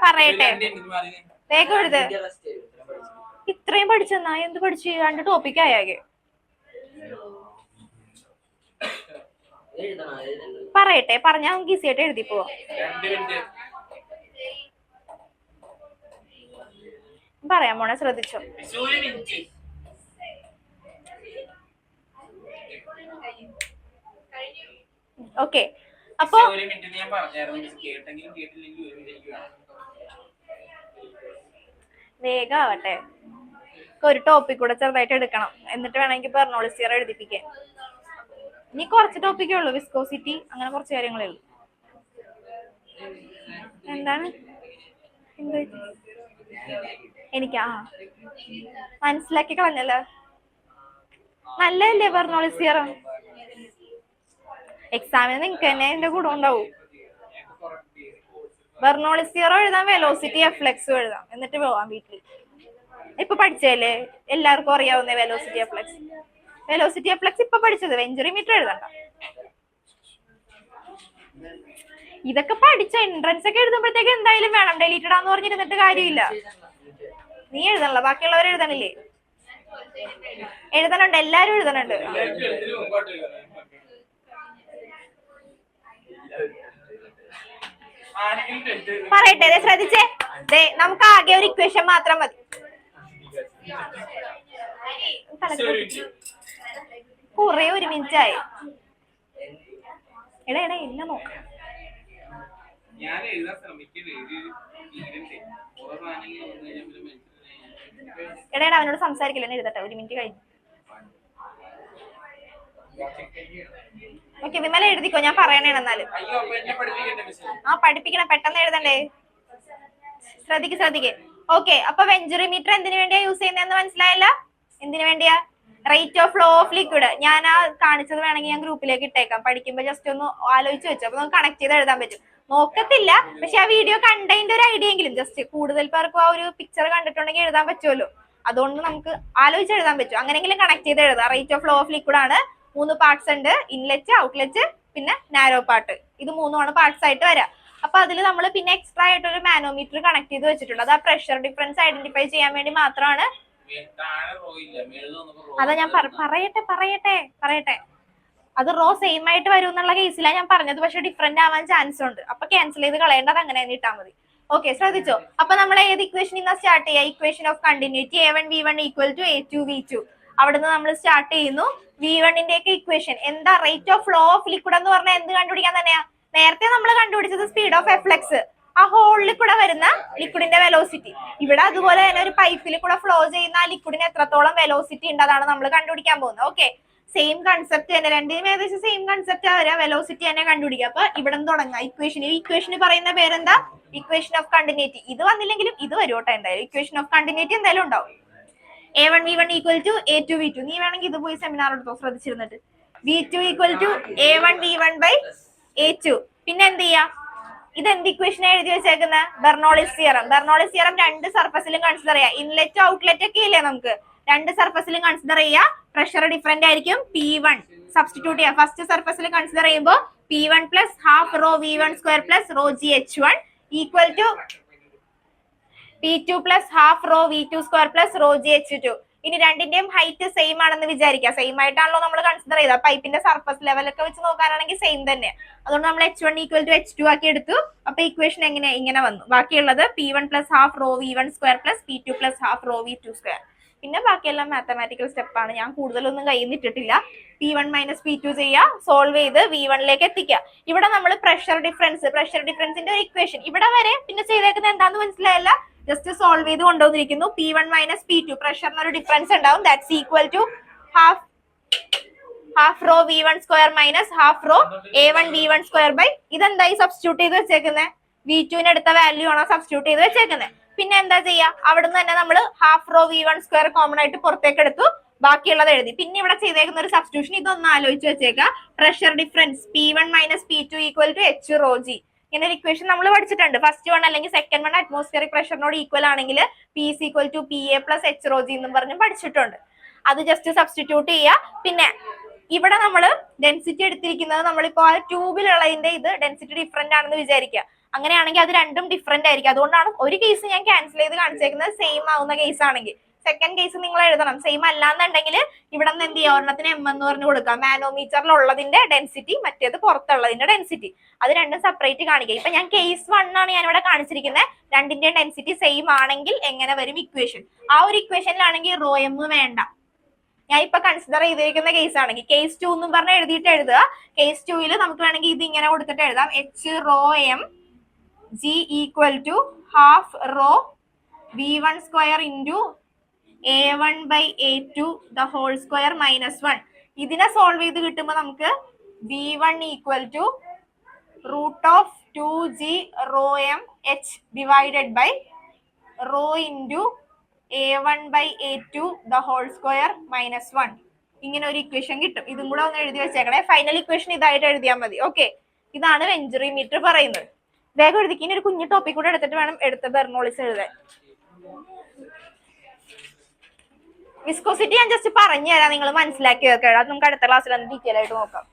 Speaker 1: പറയട്ടെ. വേഗം എഴുത്. ഇത്രയും പഠിച്ചെന്നാ എന്ത് പഠിച്ചു? 2 ടോപ്പിക് ആയാകെ. പറയട്ടെ, പറഞ്ഞാ നമുക്ക് ഈസി ആയിട്ട് എഴുതി പോവാം. പറയാം മോനെ, ശ്രദ്ധിച്ചോ. ഓക്കെ, അപ്പൊ വേഗാവട്ടെ. ഒരു ടോപ്പിക് കൂടെ ചെറുതായിട്ട് എടുക്കണം, എന്നിട്ട് വേണമെങ്കിൽ ബെർണോളിസിയർ എഴുതിപ്പിക്കാൻ. ഇനി കുറച്ച് ടോപ്പിക്കേ ഉള്ളൂ, വിസ്കോസിറ്റി, അങ്ങനെ കുറച്ച് കാര്യങ്ങളേ ഉള്ളൂ. എന്താണ് എനിക്കാ മനസ്സിലാക്കി കളഞ്ഞല്ലോ. നല്ലതല്ലേ ബെർണോളിസിയർ? എക്സാമിന് നിങ്ങക്ക് തന്നെ എന്റെ കൂടെ ഉണ്ടാവും. ബെർണോളിസിയറോ എഴുതാം, വെലോസിറ്റി എഫ്ലെക്സും എഴുതാം, എന്നിട്ട് പോവാം വീട്ടിൽ. ഇപ്പൊ പഠിച്ചല്ലേ, എല്ലാവർക്കും അറിയാവുന്ന വെലോസിറ്റി എഫ്ലെക്സ്. വെലോസിറ്റി എഫ്ലെക്സ് ഇപ്പൊ പഠിച്ചത്, വെഞ്ചുറി മീറ്റർ എഴുതണ്ട. ഇതൊക്കെ പഠിച്ച എൻട്രൻസ് ഒക്കെ എഴുതുമ്പോഴത്തേക്ക് എന്തായാലും വേണം. ഡെലീറ്റഡ് ആന്ന് പറഞ്ഞിരുന്നിട്ട് കാര്യമില്ല. നീ എഴുതണല്ലോ, ബാക്കിയുള്ളവർ എഴുതണില്ലേ? എഴുതണുണ്ട്, എല്ലാരും എഴുതണുണ്ട്. പറയട്ടെ, ശ്രദ്ധിച്ചേ. നമുക്ക് ആകെ ഒരു ഇക്വേഷൻ മാത്രം മതി. കുറെ 1 മിനിറ്റ് ആയി. എടാ എന്നെ നോക്കാം. എടാ അവനോട് സംസാരിക്കില്ല, എഴുതട്ടെ. 1 മിനിറ്റ് കഴിഞ്ഞു. ഓക്കെ വിമല എഴുതിക്കോ, ഞാൻ പറയണേ. എന്നാലും പഠിപ്പിക്കണം, പെട്ടെന്ന് എഴുതണ്ടേ. ശ്രദ്ധിക്ക്. ഓക്കെ, അപ്പൊ വെഞ്ചുറി മീറ്റർ എന്തിനു വേണ്ടിയാ യൂസ് ചെയ്യുന്നതെന്ന് മനസ്സിലായല്ല? എന്തിനു വേണ്ടിയാ? Rate of flow of liquid. ഞാൻ ആ കാണിച്ചത് വേണമെങ്കിൽ ഞാൻ ഗ്രൂപ്പിലേക്ക് ഇട്ടേക്കാം. പഠിക്കുമ്പോ ജസ്റ്റ് ഒന്ന് ആലോചിച്ച് വെച്ചു, അപ്പൊ നമുക്ക് കണക്ട് ചെയ്ത് എഴുതാൻ പറ്റും. നോക്കത്തില്ല, പക്ഷെ ആ വീഡിയോ കണ്ടതിന്റെ ഒരു ഐഡിയ എങ്കിലും ജസ്റ്റ് കൂടുതൽ പേർക്കും ആ ഒരു പിക്ചർ കണ്ടിട്ടുണ്ടെങ്കിൽ എഴുതാൻ പറ്റുമല്ലോ. അതുകൊണ്ട് നമുക്ക് ആലോചിച്ച് എഴുതാൻ പറ്റും. അങ്ങനെങ്കിലും കണക്ട് ചെയ്ത് എഴുതാം. Rate of flow of liquid ആണ്. 3 പാർട്സ് ഉണ്ട്, ഇൻലെറ്റ്, ഔട്ട്ലെറ്റ്, പിന്നെ നാരോ പാർട്ട്. ഇത് 3 പാർട്സ് ആയിട്ട് വരാം. അപ്പൊ അതിൽ നമ്മൾ പിന്നെ എക്സ്ട്രാ ആയിട്ട് ഒരു മാനോമീറ്റർ കണക്ട് ചെയ്ത് വെച്ചിട്ടുണ്ട്. അത് ആ പ്രഷർ ഡിഫറൻസ് ഐഡന്റിഫൈ ചെയ്യാൻ വേണ്ടി മാത്രമാണ്. അതാ ഞാൻ പറയട്ടെ. അത് റോ സെയിം ആയിട്ട് വരും എന്നുള്ള കേസിലാണ് ഞാൻ പറഞ്ഞത്, പക്ഷെ ഡിഫറെന്റ് ആവാൻ ചാൻസ് ഉണ്ട്. അപ്പൊ ക്യാൻസൽ ചെയ്ത് കളയേണ്ടത്, അങ്ങനെ തന്നെ ഇട്ടാൽ മതി. ഓക്കെ, ശ്രദ്ധിച്ചോ. അപ്പൊ നമ്മൾ ഏത് ഇക്വേഷൻ ഇന്ന് സ്റ്റാർട്ട് ചെയ്യാം? Equation of continuity A1 V1 equal to A2 V2. അവിടുന്ന് നമ്മൾ സ്റ്റാർട്ട് ചെയ്യുന്നു. V1ന്റെ ഒക്കെ ഇക്വേഷൻ എന്താ? Rate of flow of liquid എന്ന് പറഞ്ഞാൽ എന്ത് കണ്ടുപിടിക്കാൻ തന്നെയാ? നേരത്തെ നമ്മൾ കണ്ടുപിടിച്ചത് സ്പീഡ് ഓഫ് എഫ്ലെക്സ്, ആ ഹോളിൽ കൂടെ വരുന്ന ലിക്വിഡിന്റെ വെലോസിറ്റി. ഇവിടെ അതുപോലെ തന്നെ ഒരു പൈപ്പിൽ കൂടെ ഫ്ലോ ചെയ്യുന്ന ആ ലിക്വിഡിന് എത്രത്തോളം വെലോസിറ്റി ഉണ്ട്, അതാണ് നമ്മൾ കണ്ടുപിടിക്കാൻ പോകുന്നത്. ഓക്കെ, സെയിം കൺസെപ്റ്റ് തന്നെ, രണ്ടിനും ഏകദേശം സെയിം കൺസെപ്റ്റ് വരാം. വെലോസിറ്റി തന്നെ കണ്ടുപിടിക്കുക. അപ്പൊ ഇവിടെ നിന്ന് തുടങ്ങാം ഇക്വേഷൻ. ഈ ഇക്വേഷന് പറയുന്ന പേരെന്താ? Equation of continuity. ഇത് വന്നില്ലെങ്കിലും ഇത് വരോട്ടെ, എന്തായാലും ഇക്വേഷൻ ഓഫ് കണ്ടിന്യൂറ്റി എന്തായാലും ഉണ്ടാവും. A1 V1 equal to A2 V2. നീ വേണമെങ്കിൽ ഇത് പോയി സെമിനാർ എടുത്തോ, ശ്രദ്ധിച്ചിരുന്നിട്ട്. V2 equal to A1 V1 by A2. പിന്നെ എന്ത് ചെയ്യാ? ഇത് എന്ത് ഇക്വേഷൻ എഴുതി വെച്ചേക്കുന്നത്? Bernoulli's theorem. ബെർണോളിസ് തിയറം 2 സർഫസിലും കൺസിഡർ ചെയ്യാം. ഇൻലെറ്റ് ഔട്ട്ലെറ്റ് ഒക്കെ ഇല്ലേ നമുക്ക്? രണ്ട് സർഫസിലും കൺസിഡർ ചെയ്യുക, പ്രഷർ ഡിഫറെന്റ് ആയിരിക്കും. P1 സബ്സ്റ്റിറ്റ്യൂട്ട് ചെയ്യുക. ഫസ്റ്റ് സർഫസിൽ കൺസിഡർ ചെയ്യുമ്പോൾ P1 plus half rho V1 square plus rho G H1 equal to P2 plus half rho V2 square plus rho G H2. ഇനി രണ്ടിന്റെയും ഹൈറ്റ് സെയിം ആണെന്ന് വിചാരിക്കുക. Same ആയിട്ടാണല്ലോ നമ്മൾ consider ചെയ്തത്. പൈപ്പിന്റെ സർഫസ് ലെവലൊക്കെ വെച്ച് നോക്കാനാണെങ്കിൽ സെയിം തന്നെ. അതുകൊണ്ട് നമ്മൾ H1 ഈക്വൽ ടു H2 ആക്കി എടുത്തു. അപ്പൊ ഇക്വേഷൻ എങ്ങനെ ഇങ്ങനെ വന്നു. ബാക്കിയുള്ളത് P1 plus half rho V1 square plus P2 plus half rho V2 square. പിന്നെ ബാക്കിയെല്ലാം മാത്തമാറ്റിക്കൽ സ്റ്റെപ്പാണ്. ഞാൻ കൂടുതലൊന്നും കയ്യിൽ നിന്നിട്ടില്ല. P1 മൈനസ് P2 ചെയ്യുക, സോൾവ് ചെയ്ത് V1 ലേക്ക് എത്തിക്കുക. ഇവിടെ നമ്മൾ പ്രഷർ ഡിഫറൻസിന്റെ ഒരു ഇക്വേഷൻ ഇവിടെ വരെ പിന്നെ ചെയ്തേക്കുന്നത് എന്താന്ന് മനസ്സിലായല്ല. ജസ്റ്റ് സോൾവ് ചെയ്ത് കൊണ്ടുവന്നിരിക്കുന്നു. P1 മൈനസ് P2 പ്രഷറിന് ഒരു ഡിഫറൻസ് ഉണ്ടാവും. That's equal to half rho V1 square minus half rho A1 V1 square by ഇതെന്തായി സബ്സ്റ്റിറ്റ്യൂട്ട് ചെയ്ത് വെച്ചേക്കുന്നത്. V2 എടുത്ത വാല്യൂ ആണോ സബ്സ്റ്റിറ്റ്യൂട്ട് ചെയ്ത് വെച്ചേക്കുന്നത്. പിന്നെ എന്താ ചെയ്യാ, അവിടുന്ന് തന്നെ നമ്മൾ half rho V1 square common ആയിട്ട് പുറത്തേക്ക് എടുത്തു, ബാക്കിയുള്ളത് എഴുതി. പിന്നെ ഇവിടെ ചെയ്തേക്കുന്ന ഒരു സബ്സ്റ്റിറ്റ്യൂഷൻ ഇതൊന്ന് ആലോചിച്ച് വെച്ചേക്കാം. Pressure difference P1 minus P2 equal to H rho G. ഇങ്ങനെ ഒരു ഇക്വേഷൻ നമ്മൾ പഠിച്ചിട്ടുണ്ട്. ഫസ്റ്റ് വൺ അല്ലെങ്കിൽ സെക്കൻഡ് വൺ അറ്റ്മോസ്ഫിയറിക് പ്രഷറിനോട് ഈക്വൽ ആണെങ്കിൽ P is equal to PA plus H rho G എന്നും പറഞ്ഞ് പഠിച്ചിട്ടുണ്ട്. അത് ജസ്റ്റ് സബ്സ്റ്റിറ്റ്യൂട്ട് ചെയ്യുക. പിന്നെ ഇവിടെ നമ്മൾ ഡെൻസിറ്റി എടുത്തിരിക്കുന്നത് നമ്മളിപ്പോ ആ ട്യൂബിലുള്ളതിന്റെ ഇത് ഡെൻസിറ്റി ഡിഫറെന്റ് ആണെന്ന് വിചാരിക്കുക. അങ്ങനെയാണെങ്കിൽ അത് രണ്ടും ഡിഫറെന്റ് ആയിരിക്കും. അതുകൊണ്ടാണ് ഒരു കേസ് ഞാൻ ക്യാൻസൽ ചെയ്ത് കാണിച്ചേക്കുന്നത് സെയിം ആവുന്ന കേസ് ആണെങ്കിൽ. സെക്കൻഡ് കേസ് നിങ്ങൾ എഴുതണം. സെയിം അല്ലാന്നുണ്ടെങ്കിൽ ഇവിടെ നിന്ന് എന്ത് ചെയ്യുക, ഒരെണ്ണത്തിന് M എന്ന് പറഞ്ഞു കൊടുക്കാം. മാനോമീറ്ററിലുള്ളതിന്റെ ഡെൻസിറ്റി, മറ്റേത് പുറത്തുള്ളതിന്റെ ഡെൻസിറ്റി, അത് രണ്ടും സെപ്പറേറ്റ് കാണിക്കുക. ഇപ്പൊ ഞാൻ കേസ് 1 ആണ് ഞാൻ ഇവിടെ കാണിച്ചിരിക്കുന്നത്. രണ്ടിന്റെയും ഡെൻസിറ്റി സെയിം ആണെങ്കിൽ എങ്ങനെ വരും ഇക്വേഷൻ. ആ ഒരു ഇക്വേഷനിലാണെങ്കിൽ റോ എം വേണ്ട. ഞാൻ ഇപ്പൊ കൺസിഡർ ചെയ്തിരിക്കുന്ന കേസ് ആണെങ്കിൽ കേസ് 2 എന്നും പറഞ്ഞ് എഴുതിയിട്ട് എഴുതുക. കേസ് 2 നമുക്ക് വേണമെങ്കിൽ ഇത് ഇങ്ങനെ കൊടുത്തിട്ട് എഴുതാം. H rho M G equal to half rho V1 square into A1 by A2 the whole square minus 1. ഇതിനെ സോൾവ് ചെയ്ത് കിട്ടുമ്പോൾ നമുക്ക് V1 equal to root of 2G rho M H divided by rho into A1 by A2 the whole square minus 1. ഇങ്ങനെ ഒരു equation കിട്ടും. ഇതും കൂടെ ഒന്ന് എഴുതി വെച്ചേക്കണേ. ഫൈനൽ ഇക്വേഷൻ ഇതായിട്ട് എഴുതിയാൽ മതി. ഓക്കെ, ഇതാണ് വെഞ്ചുറിമീറ്റർ പറയുന്നത്. വേഗം എഴുതിക്ക്. ഇനി ഒരു കുഞ്ഞു ടോപ്പിക് കൂടെ എടുത്തിട്ട് വേണം എടുത്ത ബെർണോളിസ് എഴുതാൻ. വിസ്കോസിറ്റി ഞാൻ ജസ്റ്റ് പറഞ്ഞു തരാം, നിങ്ങൾ മനസ്സിലാക്കി വെക്കാം. അത് നമുക്ക് അടുത്ത ക്ലാസ്സിൽ ഒന്ന് ഡീറ്റെയിൽ ആയിട്ട് നോക്കാം.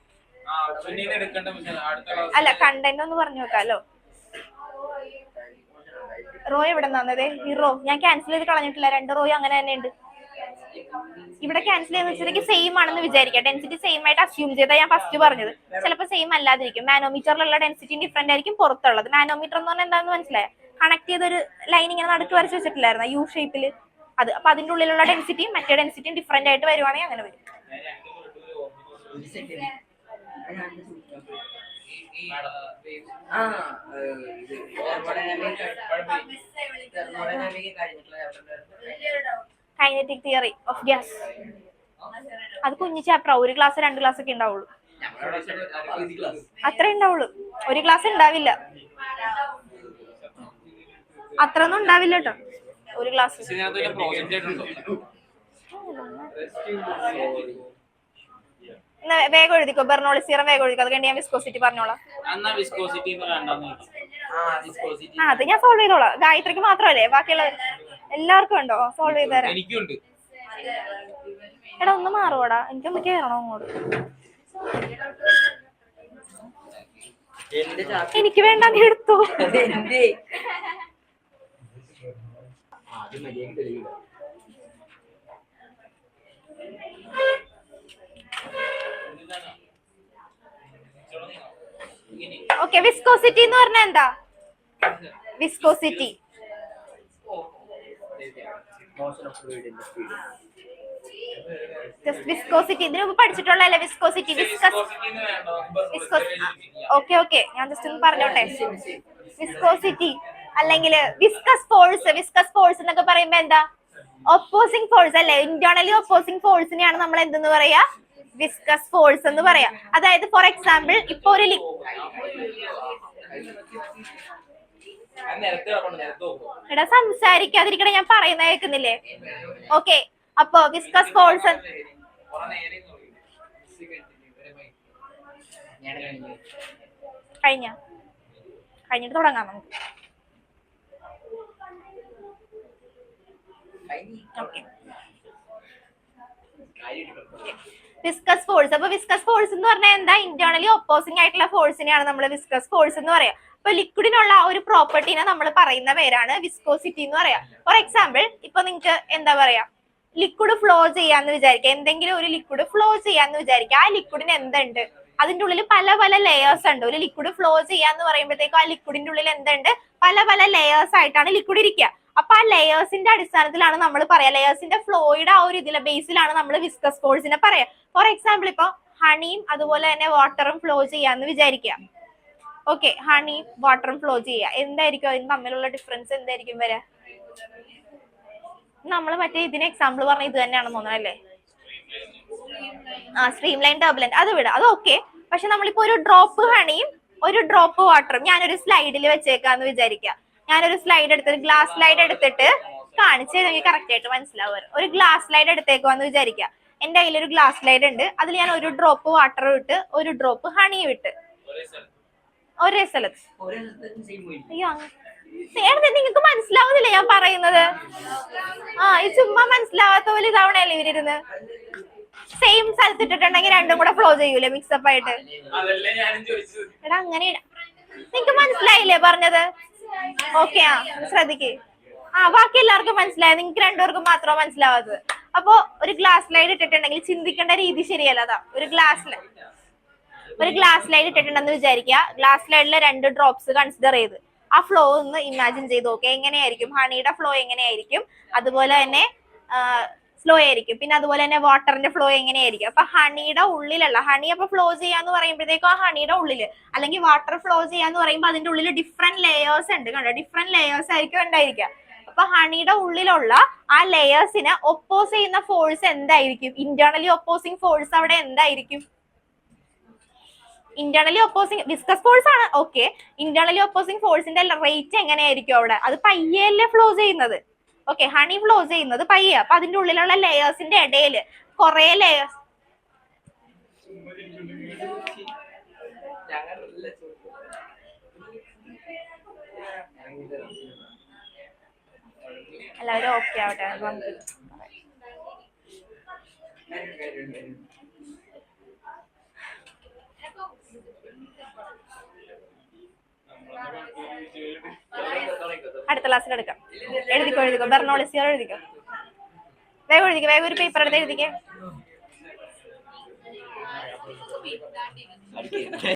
Speaker 1: അല്ല, കണ്ടന്റ് ഒന്ന് പറഞ്ഞു വെക്കാലോ. റോ എവിടെ നിന്നത്? ഈ റോ ഞാൻ ക്യാൻസൽ ചെയ്ത് കളഞ്ഞിട്ടില്ല. 2 റോ അങ്ങനെ തന്നെ ഉണ്ട്. ഇവിടെ ക്യാൻസൽ ചെയ്തെന്ന് വെച്ചിട്ടുണ്ടെങ്കിൽ സെയിം ആണെന്ന് വിചാരിക്കാം. ഡെൻസിറ്റി സെയിം ആയിട്ട് അസ്യൂം ചെയ്താൽ ഞാൻ ഫസ്റ്റ് പറഞ്ഞത്. ചിലപ്പോൾ സെയിം അല്ലാതിരിക്കും. മാനോമീറ്ററിലുള്ള ഡെൻസിറ്റി ഡിഫറെന്റ് ആയിരിക്കും പുറത്തുള്ളത്. മാനോമീറ്റർ എന്ന് പറഞ്ഞാൽ എന്താണെന്ന് മനസ്സിലായോ? കണക്ട് ചെയ്തൊരു ലൈൻ ഇങ്ങനെ നടുക്ക് വരച്ച് വെച്ചിട്ടില്ലായിരുന്നു യു ഷേപ്പില്. അത് അപ്പൊ അതിന്റെ ഉള്ളിലുള്ള ഡെൻസിറ്റിയും മറ്റേ ഡെൻസിറ്റിയും ഡിഫറെന്റ് ആയിട്ട് വരുവാണെങ്കിൽ അങ്ങനെ വരും. Kinetic theory of gas. അത് കുഞ്ഞു ചാപ്റ്റർ, ഒരു ക്ലാസ് 2 ക്ലാസ് ഒക്കെ ഉണ്ടാവുള്ളൂ. അത്രേ ഉണ്ടാവുള്ളൂ. ഒരു ക്ലാസ് ഉണ്ടാവില്ല. അത്രയൊന്നും ഉണ്ടാവില്ല കേട്ടോ ഒരു ക്ലാസ്. വേഗം എഴുതിക്കോ. ബെർണോളിസ് തിയറം വേഗം എഴുതിക്കോ. അത് കഴിഞ്ഞ് ഞാൻ വിസ്കോസിറ്റി പറഞ്ഞോളാം. അത് ഞാൻ സോൾവ് ചെയ്തോളാം. ഗായത്രിക്ക് മാത്രമല്ലേ, ബാക്കിയുള്ള എല്ലാവർക്കും ഉണ്ടോ? സോൾവ് ചെയ്ത് തരാം. എടാ ഒന്ന് മാറുവാടാ, എനിക്കൊന്ന് കേറണോ അങ്ങോട്ട്. എനിക്ക് വേണ്ട, നീ എടുത്തോ. ഓക്കെ, വിസ്കോസിറ്റി എന്ന് പറഞ്ഞാൽ എന്താ? വിസ്കോസിറ്റി വിസ്കോസിറ്റി ഇതിനു മുമ്പ് പഠിച്ചിട്ടുള്ളതല്ലേ? വിസ്കോസിറ്റി ഓക്കെ ഓക്കെ, ഞാൻ ജസ്റ്റ് ഒന്ന് പറഞ്ഞോട്ടെ. വിസ്കോസിറ്റി അല്ലെങ്കിൽ വിസ്കസ് ഫോഴ്സ്. വിസ്കസ് ഫോഴ്സ് എന്നൊക്കെ പറയുമ്പോ എന്താ? ഒപ്പോസിംഗ് ഫോഴ്സ് അല്ലെ? ഇന്റേർണലി ഒപ്പോസിംഗ് ഫോഴ്സിനെയാണ് നമ്മൾ എന്തെന്ന് പറയാ? വിസ്കസ് ഫോഴ്സ് എന്ന് പറയാം. അതായത് ഫോർ എക്സാമ്പിൾ ഇപ്പൊ ഒരു എടാ സംസാരിക്കാതിരിക്കണ, ഞാൻ പറയുന്ന കേൾക്കുന്നില്ലേ? ഓക്കെ, അപ്പൊ വിസ്കസ് ഫോഴ്സ് കഴിഞ്ഞിട്ട് തുടങ്ങാം നമുക്ക്. Okay, viscous force. അപ്പൊ വിസ്കസ് ഫോഴ്സ് എന്ന് പറഞ്ഞാൽ എന്താ? ഇന്റേണലി ഒപ്പോസിംഗ് ആയിട്ടുള്ള ഫോഴ്സിനെയാണ് നമ്മൾ വിസ്കസ് ഫോഴ്സ് എന്ന് പറയാം. അപ്പൊ ലിക്വിഡിനുള്ള ഒരു പ്രോപ്പർട്ടിനെ നമ്മൾ പറയുന്ന പേരാണ് വിസ്കോസിറ്റി എന്ന് പറയാം. ഫോർ എക്സാമ്പിൾ, ഇപ്പൊ നിങ്ങൾക്ക് എന്താ പറയാ, ലിക്വിഡ് ഫ്ലോ ചെയ്യാന്ന് വിചാരിക്കുക, എന്തെങ്കിലും ഒരു ലിക്വിഡ് ഫ്ലോ ചെയ്യാന്ന് വിചാരിക്കുക. ആ ലിക്വിഡിന് എന്തുണ്ട്? അതിന്റെ ഉള്ളിൽ പല പല ലെയേഴ്സ് ഉണ്ട്. ഒരു ലിക്വിഡ് ഫ്ലോ ചെയ്യാന്ന് പറയുമ്പോഴത്തേക്കും ആ ലിക്വിഡിന്റെ ഉള്ളിൽ എന്തുണ്ട്? പല പല ലെയേഴ്സ് ആയിട്ടാണ് ലിക്വിഡ് ഇരിക്കുക. അപ്പൊ ആ ലെയേഴ്സിന്റെ അടിസ്ഥാനത്തിലാണ് നമ്മൾ പറയാ, ലെയേഴ്സിന്റെ ഫ്ലോയുടെ ആ ഒരു ഇതിലെ ബേസിലാണ് നമ്മൾ വിസ്കസ് ഫോഴ്സിനെ പറയാ. ഫോർ എക്സാമ്പിൾ, ഇപ്പൊ ഹണിയും അതുപോലെ തന്നെ വാട്ടറും ഫ്ലോ ചെയ്യാന്ന് വിചാരിക്കുക. ഓക്കെ, ഹണി വാട്ടറും ഫ്ലോ ചെയ്യുക, എന്തായിരിക്കും അതിന് തമ്മിലുള്ള ഡിഫറൻസ്? എന്തായിരിക്കും വരാ? നമ്മൾ മറ്റേ ഇതിന് എക്സാമ്പിൾ പറഞ്ഞ ഇത് തന്നെയാണെന്ന് തോന്നണല്ലേ? സ്ട്രീം ലൈൻ ടർബുലന്റ്, അത് വിടാം, അത് ഓക്കെ. പക്ഷെ നമ്മളിപ്പോ ഒരു ഡ്രോപ്പ് ഹണിയും ഒരു ഡ്രോപ്പ് വാട്ടറും ഞാനൊരു സ്ലൈഡിൽ വെച്ചേക്കാന്ന് വിചാരിക്കുക. ഞാനൊരു സ്ലൈഡ് എടുത്തിട്ട്, ഗ്ലാസ് സ്ലൈഡ് എടുത്തിട്ട് കാണിച്ചു കഴിഞ്ഞാൽ കറക്റ്റ് ആയിട്ട് മനസ്സിലാവുക. ഒരു ഗ്ലാസ് സ്ലൈഡ് എടുത്തേക്കുവാന്ന് വിചാരിക്കുക. എന്റെ കയ്യിൽ ഒരു ഗ്ലാസ് സ്ലൈഡ് ഉണ്ട്. അതിൽ ഞാൻ ഒരു ഡ്രോപ്പ് വാട്ടർ വിട്ട് ഒരു ഡ്രോപ്പ് ഹണി വിട്ട് ഒരേ സ്ഥലത്ത്. അയ്യോ, നിങ്ങൾക്ക് മനസ്സിലാവുന്നില്ല ഞാൻ പറയുന്നത്? ഈ ചുമ്മാ മനസ്സിലാവാത്ത പോലെ ഇതാവണല്ലേ ഇവരിരുന്ന്. സെയിം സ്ഥലത്ത് ഇട്ടിട്ടുണ്ടെങ്കിൽ രണ്ടും കൂടെ ഫ്ലോ ചെയ്യൂലേ മിക്സപ്പ് ആയിട്ട്? എടാ അങ്ങനെ നിങ്ങക്ക് മനസ്സിലായില്ലേ പറഞ്ഞത്? ഓക്കെ, ശ്രദ്ധിക്ക്. ബാക്കി എല്ലാവർക്കും മനസ്സിലായി, നിങ്ങൾക്ക് രണ്ടുപേർക്കും മാത്രമേ മനസ്സിലാവാത്തത്. അപ്പൊ ഒരു ഗ്ലാസ് സ്ലൈഡ് ഇട്ടിട്ടുണ്ടെങ്കിൽ ചിന്തിക്കേണ്ട രീതി ശരിയല്ല. അതാ ഒരു ഗ്ലാസ് സ്ലൈഡ് ഇട്ടിട്ടുണ്ടെന്ന് വിചാരിക്കുക. ഗ്ലാസ് സ്ലൈഡിൽ 2 ഡ്രോപ്സ് കൺസിഡർ ചെയ്ത് ആ ഫ്ലോ ഒന്ന് ഇമാജിൻ ചെയ്ത് നോക്കുക. എങ്ങനെയായിരിക്കും ഹണിയുടെ ഫ്ലോ? എങ്ങനെയായിരിക്കും? അതുപോലെ തന്നെ സ്ലോ ആയിരിക്കും. പിന്നെ അതുപോലെ തന്നെ വാട്ടറിന്റെ ഫ്ലോ എങ്ങനെയായിരിക്കും? അപ്പൊ ഹണിയുടെ ഉള്ളിലുള്ള ഹണി അപ്പൊ ഫ്ലോ ചെയ്യാന്ന് പറയുമ്പോഴത്തേക്കും ആ ഹണിയുടെ ഉള്ളില്, അല്ലെങ്കിൽ വാട്ടർ ഫ്ലോ ചെയ്യാന്ന് പറയുമ്പോൾ അതിന്റെ ഉള്ളിൽ ഡിഫറെന്റ് ലെയേഴ്സ് ഉണ്ട്. കണ്ടോ, ഡിഫറെന്റ് ലെയേഴ്സ് ആയിരിക്കും ഉണ്ടായിരിക്കുക. അപ്പൊ ഹണിയുടെ ഉള്ളിലുള്ള ആ ലെയേഴ്സിനെ ഒപ്പോസ് ചെയ്യുന്ന ഫോഴ്സ് എന്തായിരിക്കും? ഇന്റേണലി ഒപ്പോസിങ് ഫോഴ്സ് അവിടെ എന്തായിരിക്കും? ഇന്റേണലി ഒപ്പോസിങ് വിസ്കസ് ഫോഴ്സ് ആണ്. ഓക്കെ, ഇന്റേണലി ഒപ്പോസിങ് ഫോഴ്സിന്റെ റേറ്റ് എങ്ങനെയായിരിക്കും അവിടെ? അത് പയ്യല്ലേ ഫ്ലോ ചെയ്യുന്നത്. ഓക്കെ, ഹണി ഫ്ലോ ചെയ്യുന്നത് പയ്യെ. അപ്പൊ അതിന്റെ ഉള്ളിലുള്ള ലെയേഴ്സിന്റെ ഇടയില് കുറെ ലെയേഴ്സ്. എല്ലാവരും ഓക്കെ ആവട്ടെ. അടുത്ത ക്ലാസ്സിൽ എടുക്കാം. എഴുതിക്കോ. ബെർണോളിസിയോ എഴുതിക്കോ. വേഗം ഒരു പേപ്പർ എടുത്ത് എഴുതിക്കേ.